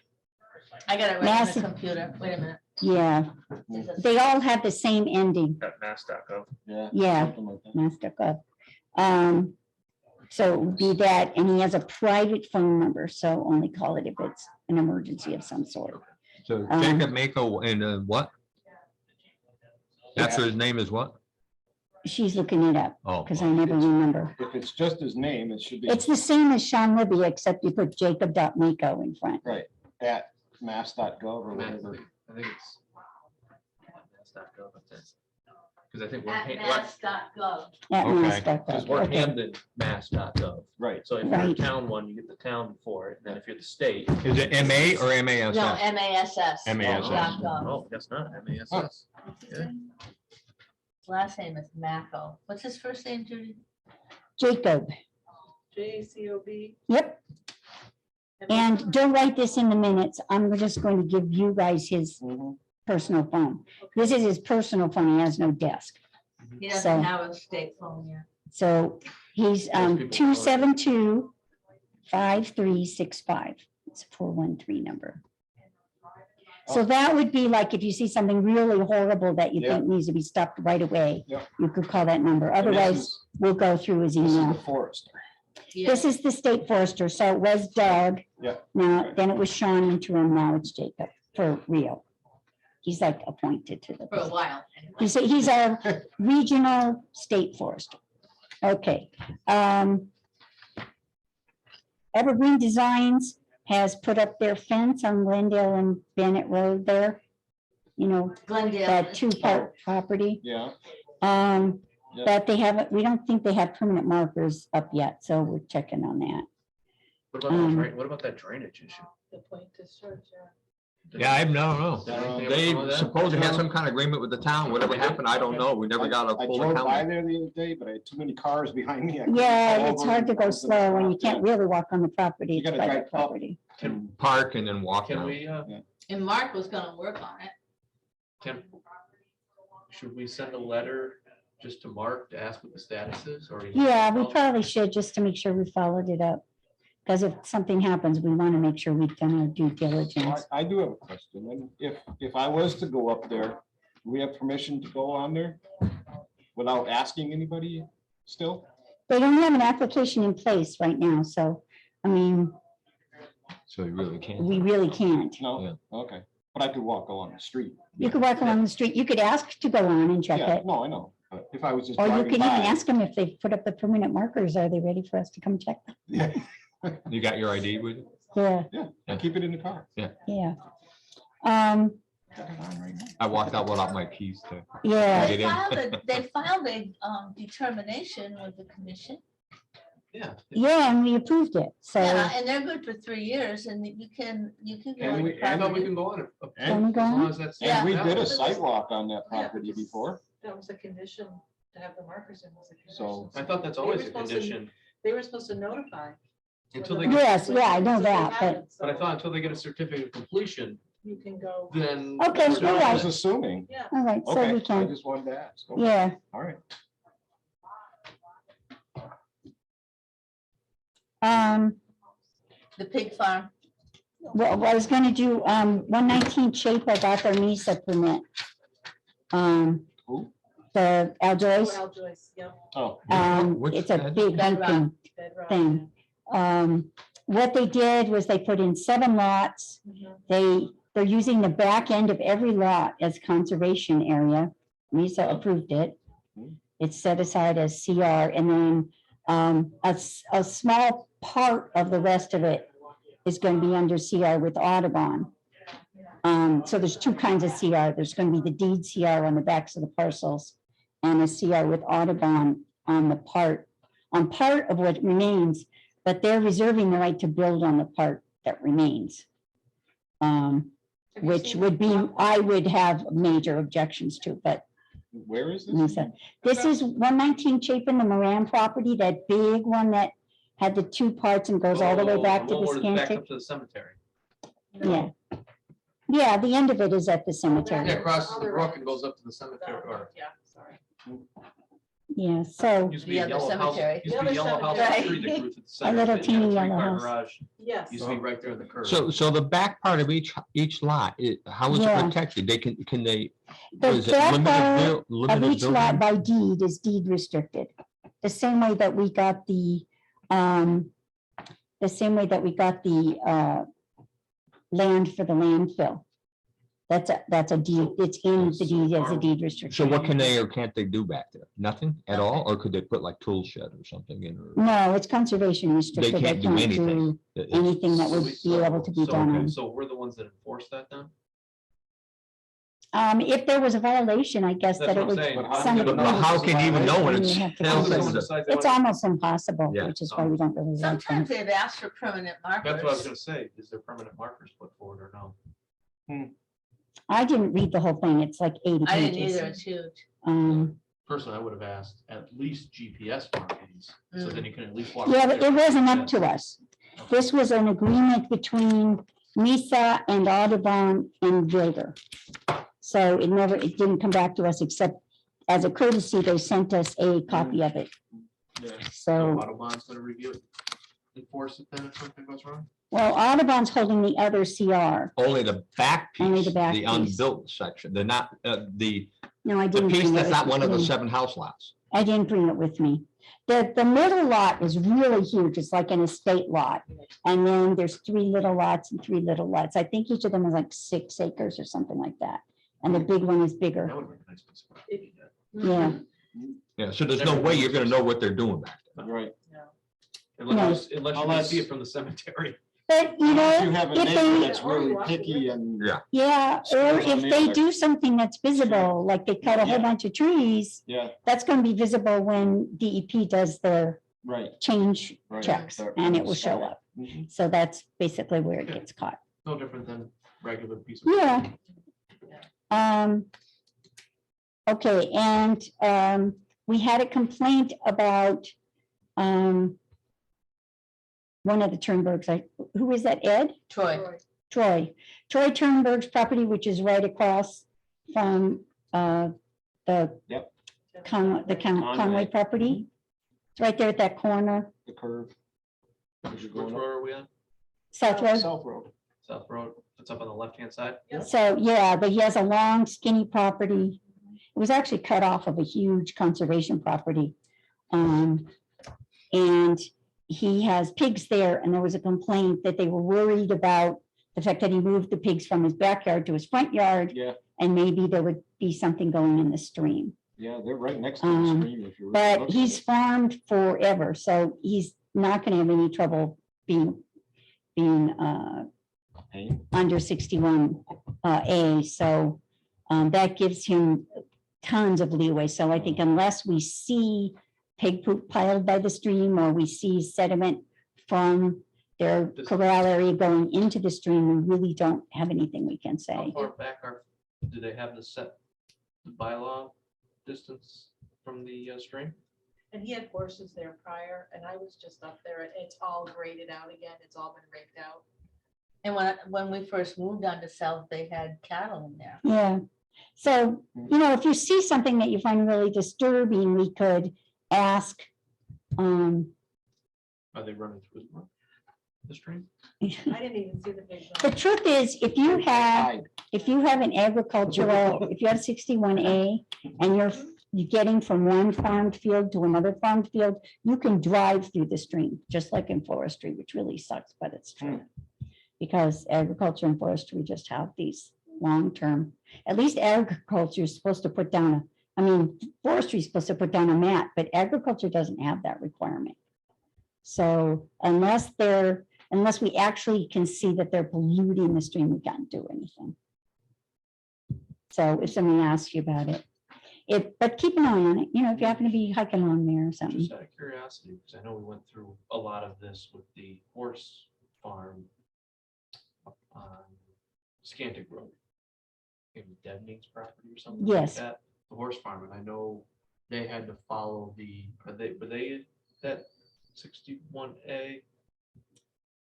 I got it right on Massive- the computer. Wait a minute. yeah, Is it- they all have the same ending. At mass.gov. Yeah. Yeah. something like that. Master.gov. So it would be that, and he has a private phone number, so only call it if it's an emergency of some sort. So Jacob Mako and what? That's his name is what? She's looking it up, Oh. because I never remember. If it's just his name, it should be It's the same as Sean Libby, except you put jacob.mako in front. at mass.gov or Mass, whatever. I think it's. Mass.gov, because I think we're, At we're, mass.gov. At Okay. mass.gov. because we're Okay. Hamden, mass.gov. Right. So if you're a Right. town one, you get the town before it, and then if you're the state. Is it MA or No, MASS? MASS. MASS. .gov. Oh, guess not, MASS. Okay. Last name is Mako. What's his first name, Judy? Jacob, JCOB. yep. And don't write this in the minutes. I'm just going to give you guys his Mhm. personal phone. This is his personal phone. He has no desk. He So- doesn't have a state phone yet. So he's Most people call it- 272-5365. It's a 413 number. So that would be like if you see something really horrible that you Yeah. think needs to be stopped right away, Yeah. you could call that number. And Otherwise, we'll go through his This is the email. forester. Yeah. This is the state forester. So it was Doug. Yeah. Now, then it was Sean interim. Now it's Jacob for real. He's like appointed to the. For a while. anyway. He's our regional state forester. Okay. Evergreen Designs has put up their fence on Glendale and Bennett Road there. You know, Glendale. that two-part property. Yeah. Um, Yeah. but they haven't, we don't think they have permanent markers up yet, so we're checking on that. What about, what about that drainage issue? The point to search, Yeah, I don't know. Did anything They ever come of that? supposedly had some kind of agreement with the town. Whatever happened, I don't know. We never got a I full drove by account. there the other day, but I had too many cars behind me. I couldn't Yeah, pull it's over hard to and go I was gonna slow when you stop. can't really walk on the property. You It's gotta private drive up. property. Can, Park and then walk can down. we, And Mark was gonna work on it. should we send a letter just to Mark to ask what the status is, or? Yeah, we probably should, just to make sure we followed it up. Because if something happens, we want to make sure we've done our due So diligence. I do have a question. And if I was to go up there, do we have permission to go on there without asking anybody still? They don't have an application in place right now, so, I mean, So you really can't. we really can't. No? Okay. But I could walk along the street. You could walk along the street, you could ask to go on and check Yeah, it. no, I know. But if I was just Or you driving could even by. ask them if they've put up the permanent markers, are they ready for us to come check? them? Yeah, You got your ID with you? Yeah, yeah, I keep it in the car. yeah. Got it on right now. I walked out without my keys too. Yeah, Get in. They filed a determination with the commission. Yeah. yeah, and we approved it, so. Yeah, and they're good for 3 years and you can go. And on we- the I thought we property. can go on it. Can we As go long on? as that's. Yeah. And we did a valid. sidewalk on that property before. that was a condition to have the markers in. Was a condition. So- I thought that's always a condition. They were supposed to notify. Until they get- Yes, yeah, I know So they that, haven't, But I so thought until they get a certificate of completion, You can go. then. Okay, we're you're not- I was assuming. Yeah. all right, so Okay, we I can, just wanted to ask. Okay, yeah. all right. The pig farm. Well, I was gonna do, 119 Chape, I got their NISA permit. Who? The Oh, Aljoys, Al Joyce, yeah. Oh, Which it's a bed? big Bedrock. hunting Bedrock, thing. What they did was they put in 7 lots. yeah. Mhm. They're using the back end of every lot as conservation area. NISA approved it. It's set aside as CR, and then a small part of the rest of it is going to be under CR with Audubon. So there's 2 kinds of CR. There's going to be the deed CR on the backs of the parcels and a CR with Audubon on part of what remains, but they're reserving the right to build on the part that remains. Which would be, I would have major objections to, but where is this? NISA. This is 119 Chapin, the Moran property, that big one that had the 2 parts and goes all the way Oh, back to one the where it's backed Scantic. up to the cemetery. Yeah. Yeah, the end of it is at the Yeah, cemetery. crosses the brook and goes up to the cemetery. Or Yeah, sorry. Yeah, so used to be The a other yellow house. cemetery. Used to be a The yellow other house cemetery. tree that grew to the A center. little It had teeny three-car yellow house. garage. Yes. Used to be right there in the curve. So the back part of each lot, how is it Yeah. protected? They can they, the was it back limited part buil- of limited each lot building? by deed is deed restricted. The same way that we got the land for the landfill. That's a deed, it's in the deed as a deed So restriction. what can they or can't they do back there? Nothing at all? Or could they put like tool shed or something in? Or No, it's conservation restricted. They can't do can't anything. do It's- anything that would be able to be done on. So we're the ones that enforce that then? If there was a violation, I guess That's that it what I'm would. saying. But how send do it you know But back. how can you even know when it's? You have to Hell, come someone to- decides they It's want- almost impossible, Yeah. which is why we don't really like them. Sometimes they've asked for permanent That's what I was markers. gonna say. Is there permanent markers put forward or no? I didn't read the whole thing. It's like 80 I didn't pages. either, it's huge. Personally, I would have asked at least GPS markings, so then you can at least walk. Yeah, up but there. it wasn't up Yeah. to us. This was an agreement between NISA and Audubon and Builder. So it didn't come back to us except as a courtesy, they sent us a copy of it. So So, Audubon's gonna review it, enforce it then if something goes wrong? well, Audubon's holding the other CR. Only the back Only piece, the back the piece. unbuilt section. They're not, the No, I didn't. piece bring it that's with not one of the me. 7 house lots. I didn't bring it with me. The middle lot is really huge. It's like an estate lot. And then there's 3 little lots and 3 little lots. I think each of them is like 6 acres or something like that. And the big one is bigger. That would be a nice piece of property. Yeah. Yeah, so there's no way you're gonna know what they're doing back there. Right. Unless you can Unless- see it from the cemetery. But you Unless you know, have a if neighbor they, that's really picky and. Yeah. yeah, or Screws on if the they other. do something that's visible, like they cut a whole Yeah. bunch of trees, Yeah, that's going to be visible when DEP does their right. change Right. checks Start and it from will the show start. up. Mhm. So that's basically where it gets caught. No different than regular piece of. Yeah. Okay, and we had a complaint about one of the Turnbergs. Who is that, Ed? Troy. Troy Turnberg's property, which is right across from the Yep. Conway Conway. property. It's right there at that corner, The curve. As you're Which going road up. are we on? South Road. South Road. South Road. It's up on the left-hand side. So, yeah, but he has a long skinny property. It was actually cut off of a huge conservation property. And he has pigs there, and there was a complaint that they were worried about the fact that he moved the pigs from his backyard to his front yard, Yeah, and maybe there would be something going in the stream. yeah, they're right next to the stream if you. really But look at he's it. farmed forever, so he's not gonna have any trouble being Pain. under 61 A, so that gives him tons of leeway. So I think unless we see pig poop piled by the stream or we see sediment from their corral area going into the stream, we really don't have anything we can How say. far back do they have the set the bylaw distance from the stream? And he had horses there prior, and I was just up there, and it's all graded out again, it's all been raked out. And when we first moved on to South, they had cattle in there. Yeah. So, if you see something that you find really disturbing, we could ask, Are they running through the stream? I didn't even see the big the one. truth is, if you have an agricultural, if you have 61A and you're getting from one farmed field to another farmed field, you can drive through the stream, just like in forestry, which really sucks, but it's true. Because agriculture and forestry just have these long-term, at least agriculture is supposed to put down, forestry is supposed to put down a mat, but agriculture doesn't have that requirement. So unless we actually can see that they're polluting the stream, we can't do anything. So if somebody asks you about it, but keep an eye on it, if you happen to be hiking along there or something. Just out of curiosity, because I know we went through a lot of this with the horse farm on Scantic Road. Maybe Devney's property or something like Yes. that, the horse farm, and I know they had to follow were they that 61A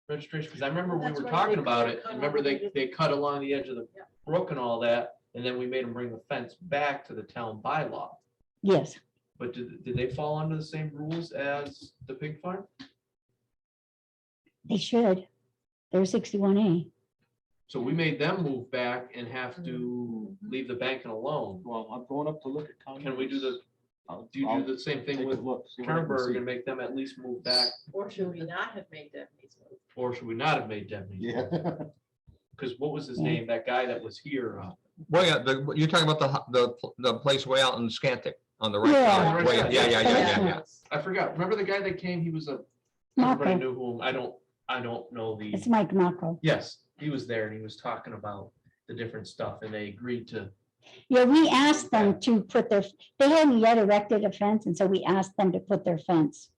registration? Because I remember we That's were right, talking they about cut it, and along remember the they cut along the edge of the Yeah. brook and all that, and then we made them bring the fence back to the town bylaw. Yes, But did they fall under the same rules as the pig farm? they should. They're 61A. So we made them move back and have to leave the banking alone. Well, I'm going up to look at. Can we do do you I'll do the same take thing a with look, see what I can Turnberg see. and make them at least move back, Or should we not have made that these moves? or should we not have made Devney? Yeah. Because what was his Yeah. name? That guy that was here. You're talking about the place way out in Scantic on the right Yeah. side. Way out. Yeah. I forgot. Remember the guy that came? He was everybody knew whom. I don't know the. It's Mike Mako. Yes, he was there and he was talking about the different stuff and they agreed to. Yeah, we asked them to put they hadn't yet erected a fence, and so we asked them to put their fence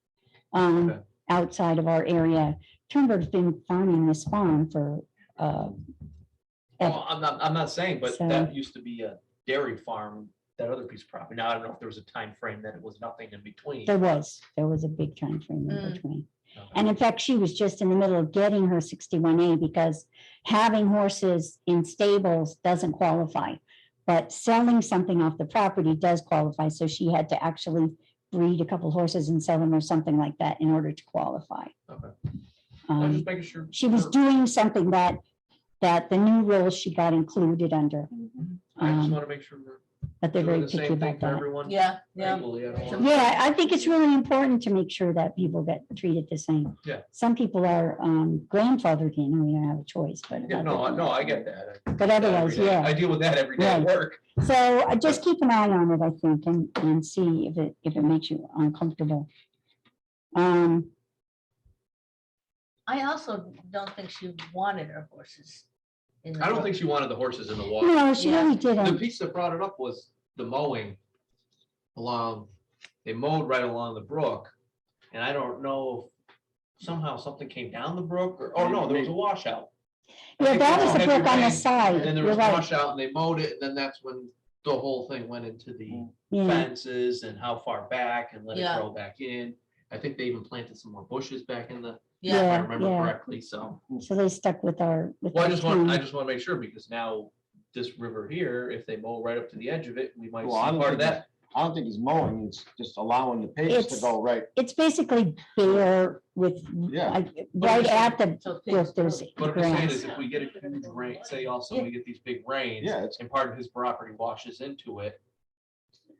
Okay. outside of our area. Turnberg's been farming this farm for, Well, I'm not saying, but So- that used to be a dairy farm, that other piece of property. Now, I don't know if there was a time frame that it was nothing in between. there was a big time frame in Mm. between. Okay. And in fact, she was just in the middle of getting her 61A because having horses in stables doesn't qualify. But selling something off the property does qualify. So she had to actually breed a couple horses and sell them or something like that in order to qualify. Okay. I'm Um, just making sure. She was doing something that the new rules she got included under, I just um, want to make sure we're but they're doing very the picky same thing about for that. everyone. Yeah, yeah. equally. I don't want- Yeah, I think it's really important to make sure that people get treated the same. Yeah. Some people are grandfathered in, and we don't have a choice, but. Yeah, no, I get that. But otherwise, Every day. yeah. I deal with that every day at Right. work. So just keep an eye on it, I think, and see if it makes you uncomfortable. I also don't think she wanted her horses. in the I don't brook. think she wanted the horses in the water. No, she Yeah. really The didn't. piece that brought it up was the mowing along, they mowed right along the brook. And I don't know if somehow something came down the brook or no, there was a washout. I Yeah, think that there was the heavy brook on the rain, side. And then there You're was a right. washout and they mowed it and then that's when the whole thing went into the Yeah, fences and how far back and let it Yeah. grow back in. I think they even planted some more bushes back in the, if Yeah, I Yeah, remember yeah. correctly, so. so they stuck with our. with Well, I our just want town. to make sure because now this river here, if they mow right up to the edge of it, we might see Well, I don't part of think that. I don't think he's mowing, it's just allowing the pigs to It's- go right. It's basically bare with, Yeah. right at the So pigs brook, there's really- What I'm just saying grass. is if we get a huge rain, say also we get these big rains Yeah, it's, and part of his property washes into it,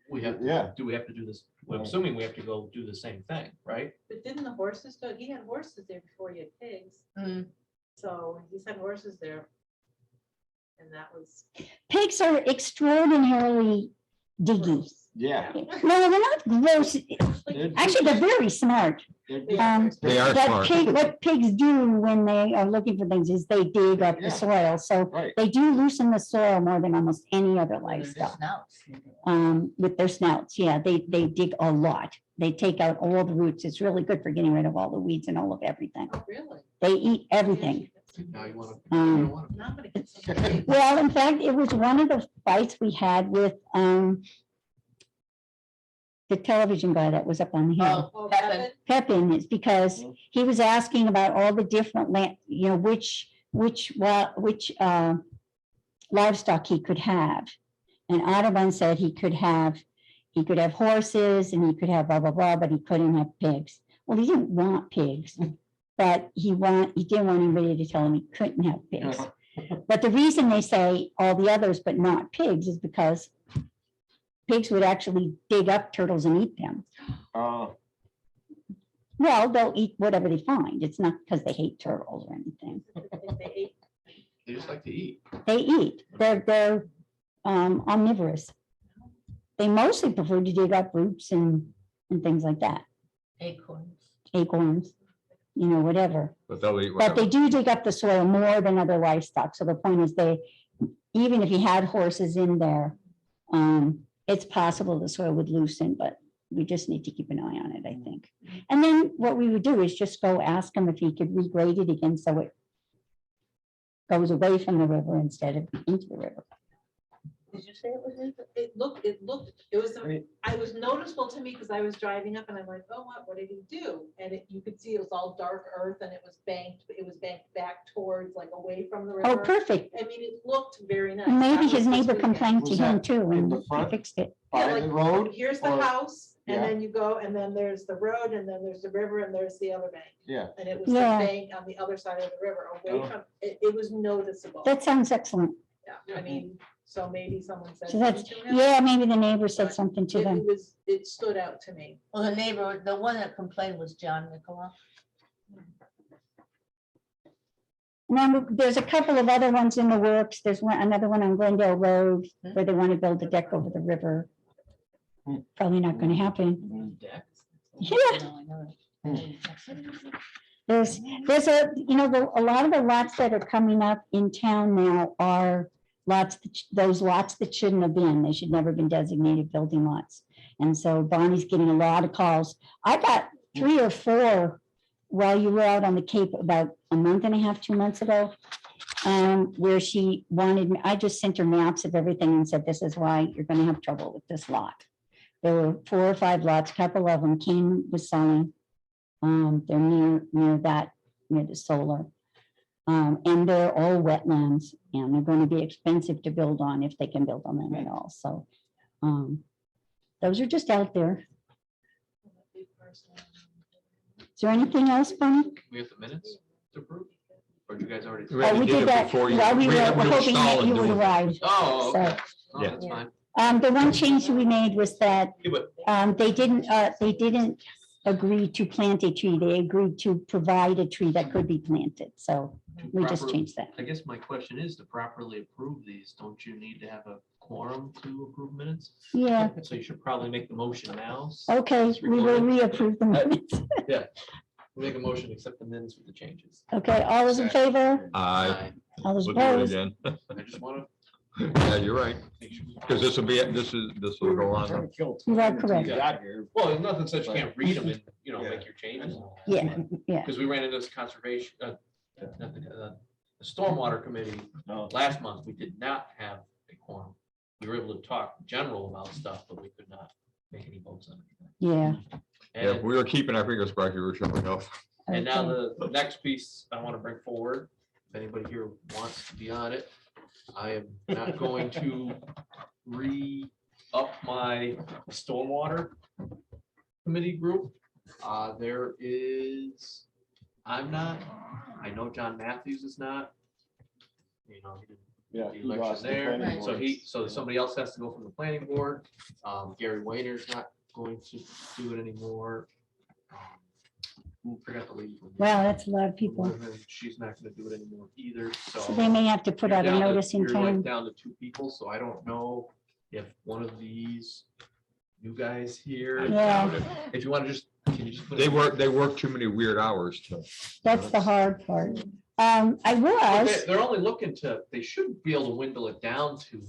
we have, yeah. do we have to do this? I'm Right. assuming we have to go do the same thing, right? But didn't the horses, though, he had horses there before he had pigs, Mm. so he's had horses there. And that was. Pigs are extraordinarily diggy. Yeah. No, they're not gross. Actually, they're very smart. They are But smart. what pigs do when they are looking for things is they dig up Yeah. the soil. So Right. they do loosen the soil more than almost any other Their livestock. snouts. With their snouts. Yeah, they dig a lot. They take out all the roots. It's really good for getting rid of all the weeds and all of everything. Oh, really? They eat everything. Now you want Um, to. Now I'm gonna get some. Well, in fact, it was one of the fights we had with the television guy that was up on the hill. Oh, Pepin. Pepin is because he was asking about all the different land, which livestock he could have. And Audubon said he could have horses and he could have blah, blah, blah, but he couldn't have pigs. Well, he didn't want pigs, but he didn't want anybody to tell him he couldn't have pigs. But the reason they say all the others but not pigs is because pigs would actually dig up turtles and eat them. Well, they'll eat whatever they find. It's not because they hate turtles or anything. They just like to eat. They eat. They're omnivorous. They mostly prefer to dig up roots and things like that. Acorns, whatever. But they'll eat But they whatever. do dig up the soil more than other livestock. So the point is even if you had horses in there, it's possible the soil would loosen, but we just need to keep an eye on it, I think. And then what we would do is just go ask him if he could regrade it again so it goes away from the river instead of into the river. Did you say it was? I was noticeable to me because I was driving up and I'm like, oh, what did he do? And you could see it was all dark earth and it was banked back towards like away from the river. Oh, perfect. I mean, it looked very nice. Maybe That was his this neighbor weekend. complained to Was him that too in and the he front? fixed it. Yeah, By like, the road? Here's the or- house and Yeah. then you go and then there's the road and then there's the river and there's the other bank. Yeah. And it was the Yeah. bank on the other side of the river away Oh. from, it was noticeable. That sounds excellent. Yeah, I mean, so maybe someone said. So that's, something to him. yeah, maybe the neighbor said But something to them. It stood out to me. Well, the neighbor, the one that complained was John Nicola. And then there's a couple of other ones in the works. There's another one on Glendale Road where they want to build a deck over the river. Probably not going to happen. Yeah. There's a lot of the lots that are coming up in town now are those lots that shouldn't have been. They should never have been designated building lots. And so Bonnie's getting a lot of calls. I got 3 or 4 while you were out on the Cape about a month and a half, 2 months ago, where she wanted me, I just sent her maps of everything and said, this is why you're going to have trouble with this lot. There were 4 or 5 lots, a couple of them King was selling. They're near the solar. And they're all wetlands and they're going to be expensive to build on if they can build on them at all. So those are just out there. Is there anything else, Bonnie? We have the minutes to approve? Or did you guys already? We had to We get did it that before you- while we we were were hoping that stalling you would doing it. arrive. Oh, So, okay. Oh, Yeah. that's fine. The one change we made was that Yeah, but they didn't agree to plant a tree. They agreed to provide a tree that could be planted. So to we just proper- changed that. I guess my question is, to properly approve these, don't you need to have a quorum to approve minutes? Yeah, So you should probably make the motion now. okay, It's we will recorded. reapprove the minutes. Make a motion, to accept the minutes with the changes. Okay, all those in favor? I All those will do it opposed? again. I just want Yeah, you're right. to. Because this will go on. You are correct. Well, nothing says you can't read them and, make your changes. Yeah, yeah. Because we ran into this conservation, not the stormwater committee last month. We did not have a quorum. We were able to talk general about stuff, but we could not make any votes on anything. Yeah. Yeah, And, we were keeping our fingers crossed. You were showing up. and now Okay. the next piece I want to bring forward, if anybody here wants to be on it, I am not going to re-up my stormwater committee group. There is, I'm not, I know John Matthews is not. He didn't Yeah. the he election lost the there, planning so board. so somebody else has to go from the planning board. Gary Wayner's not going to do it anymore. Forgot the lady. Wow, that's a lot of people. She's not gonna do it anymore either, so. So they may have to put you're out a down to- notice in you're like town. Down to 2 people, so I don't know if one of these you guys here. Yeah. If you want to just, can you just? put They it- work too many weird hours to. That's the hard part. I But was, They're only looking to, they should be able to dwindle it down to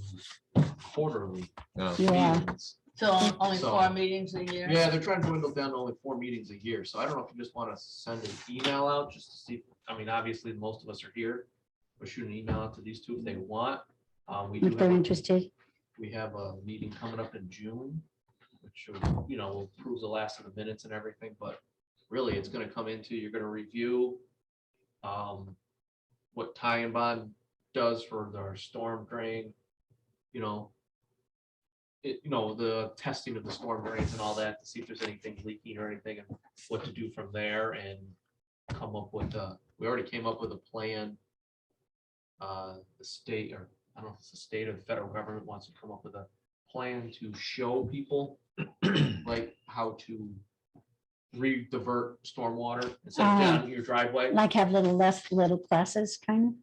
quarterly No. yeah, meetings. So only So- 4 meetings a year? Yeah, they're trying to dwindle down to only 4 meetings a year, so I don't know if you just want to send an email out just to see, obviously, most of us are here. But shoot an email out to these two if they want. We do if they're have, interested. we have a meeting coming up in June. which, you know, approves the last of the minutes and everything, but really it's gonna come into, you're gonna review what Ty and Bond does for their storm drain, you know, the testing of the storm drains and all that to see if there's anything leaking or anything and what to do from there and come up with we already came up with a plan. The state, or I don't know if it's the state or the federal government wants to come up with a plan to show people like how to re-divert stormwater instead of down your driveway. Like have little classes kind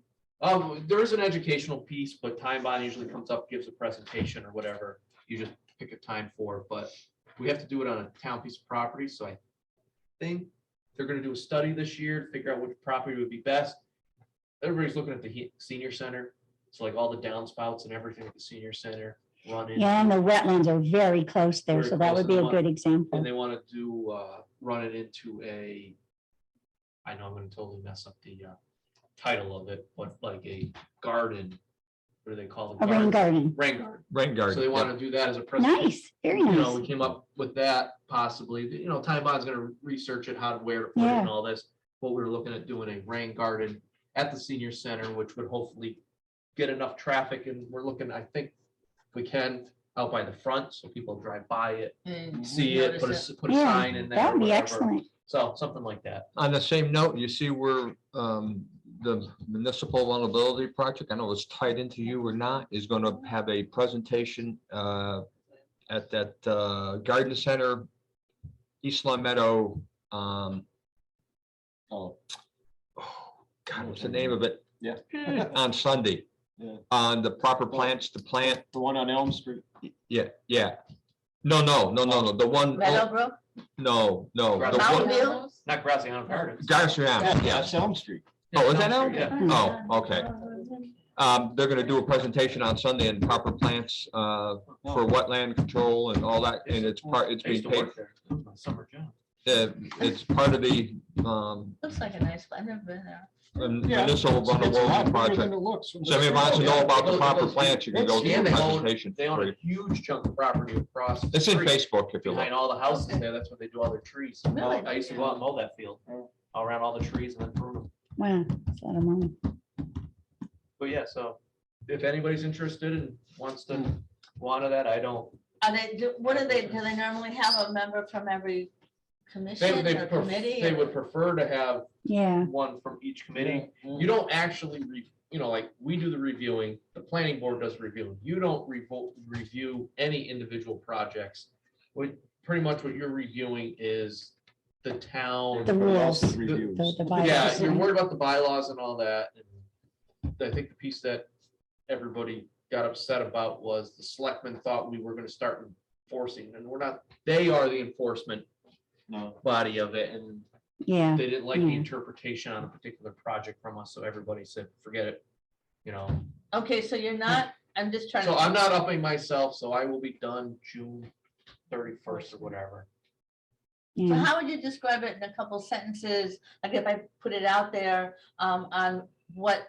of? There is an educational piece, but Time Bond usually comes up, gives a presentation or whatever. You just pick a time for it, but we have to do it on a town piece of property, so I think they're gonna do a study this year to figure out which property would be best. Everybody's looking at the senior center, so like all the downspouts and everything at the senior center run in. Yeah, and the wetlands are very close there, Very so that close, would be and a they good And example. they want to do, run it into I know I'm gonna totally mess up the title of it, but like a garden, what do they call it? A rain garden. Rain garden. Rain garden. So they want to do that as a presentation. Nice, very You know, nice. we came up with that possibly, you know, Time Bond's gonna research it, how to, where to put it Yeah. and all this. But we were looking at doing a rain garden at the senior center, which would hopefully get enough traffic, and we're looking, I think we can out by the front, so people drive by it, And see it, put notice a, put a Yeah, sign in there. that would be whatever. excellent. So something like that. On the same note, you see where the municipal vulnerability project, I know it's tied into you or not, is going to have a presentation at that garden center, East Long Meadow. Oh, God, what's the name of it? Yeah. On Sunday, Yeah. on the proper plants to plant. the one on Elm Street. Yeah, yeah. No, the one, Meadowbrook, no, the Mountain one. View? Not Graziano Gardens. Garcia, Yeah, yeah. that's Elm Street. Oh, is that now? Yeah. Oh, okay. They're gonna do a presentation on Sunday in proper plants for wetland control and all that, and it's I being used to paid. work there. It was my summer job. It's part of the Looks like a nice, I've never been there. municipal It's a lot vulnerability bigger than project. it looks. So if anybody wants to know about the proper plants, you can go to And the they own, presentation. they own a huge chunk of property across. the It's in street. Facebook if you look. Behind all the houses there, that's where they do all their trees. Really? I used to go out and mow that field, all around all the trees and then prune them. Wow, that's a lot of money. But yeah, so if anybody's interested and wants to go on to that, I don't. Are they, do they normally have a member from every commission They or committee? they or- would prefer to have Yeah, one from each committee. You don't actually, like, we do the reviewing, the planning board does reviewing. You don't review any individual projects. Pretty much what you're reviewing is the town. the rules, Else's the reviews. Yeah, bylaws. you're worried about the bylaws and all that. And I think the piece that everybody got upset about was the selectmen thought we were gonna start enforcing, and we're not, they are the enforcement No. body of it, and Yeah, they didn't like the Yeah. interpretation on a particular project from us, so everybody said, forget it, you know. Okay, so you're not, I'm just trying to. So I'm not upping myself, so I will be done June 31st or whatever. So yeah. how would you describe it in a couple sentences, like if I put it out there, on what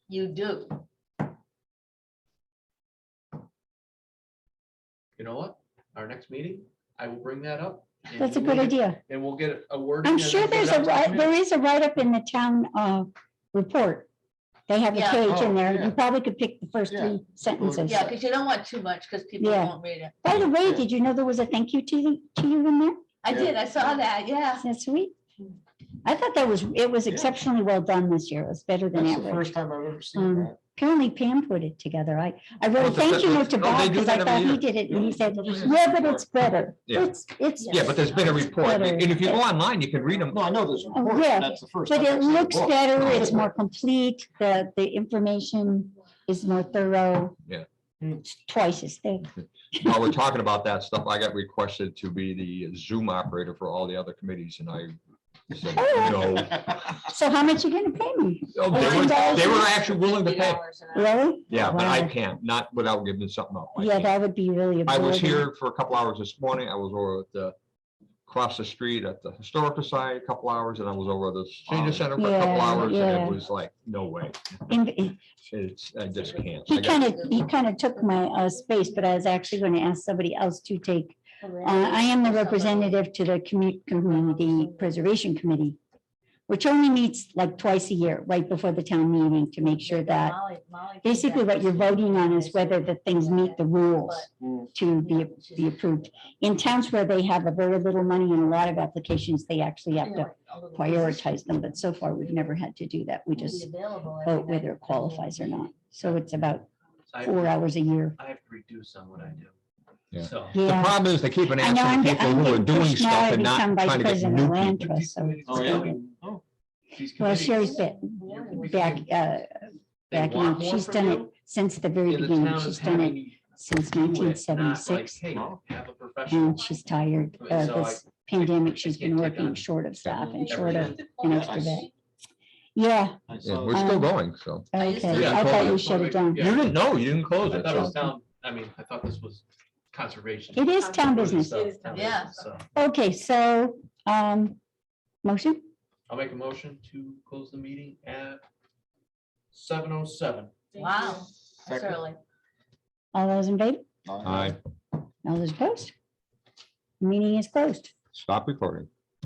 you do? You know what? Our next meeting, I will bring that up. and That's a we'll good get- idea. And we'll get a word. I'm sure there is a write-up in the town report. They have a Yeah. page in Oh, there. yeah. You probably could pick the first Yeah. 3 sentences. Yeah, because you don't want too much, because people Yeah. won't read it. By the way, Yeah. did you know there was a thank you to you in there? I did, I saw that, yeah. Isn't that sweet? I thought it was exceptionally well done this year. It was better than That's the average. first time I've ever seen Um, that. Apparently Pam put it together. I wrote a Oh, thank you note to oh, they Bob do because that I thought every he year. did it and he said, Yeah. yeah, but it's better. Yeah. It's. Yeah, but there's been a report, Better. and if you go online, you can read them. No, I know there's a Oh, report. yeah, That's the first. But time it I've seen the looks book. better, it's more complete, the information is more thorough. Yeah. It's twice as thick. While we're talking about that stuff, I got requested to be the Zoom operator for all the other committees, and I said, no. So how much you gonna pay me? Oh, They were actually willing to pay. $50 an hour. Really? Yeah, but I Wow. can't, not without giving something up. I Yeah, can't. that would be really. I was absorbing. here for a couple hours this morning. I was over at the, across the street at the Historical Society a couple hours, and I was over at the Senior Center for a couple Yeah, hours, and yeah. it was like, no way. In- I just can't. He I got- kind of took my space, but I was actually going to ask somebody else to take I am the representative to the Community Preservation Committee, which only meets like twice a year, right before the town meeting, to make sure that basically what you're voting on is whether the things meet the rules to be approved. In towns where they have a very little money and a lot of applications, they actually have to prioritize them, but so far we've never had to do that. We just vote whether it qualifies or not. So it's about I have 4 to- hours a year. I have to reduce on what I do. Yeah. So. The Yeah. problem is they keep on I know, asking people who are getting doing pushed now stuff to and not become vice trying to get president of new land people. trust, so it's Oh, really? good. Oh. These Well, committees, Sherry's they back, want in. more She's from done it you, since the very and the beginning. town She's is done it having you since do it, not like, 1976. hey, have a professional. And she's tired So of this pandemic. She's been can't take working on short of staff and short of everything. an extra bed. Yeah, Yeah, we're still going, so. okay. Yeah, I thought you that's shut what it down. Yeah. You didn't know, you didn't close I it. thought it was so. town, I thought this was conservation. It is town business. It is town Yeah. business. So Okay, so, motion? I'll make a motion to close the meeting at 7:07. Wow, that's Second. early. All those in favor? All right, All those opposed? Meeting is closed. stop recording.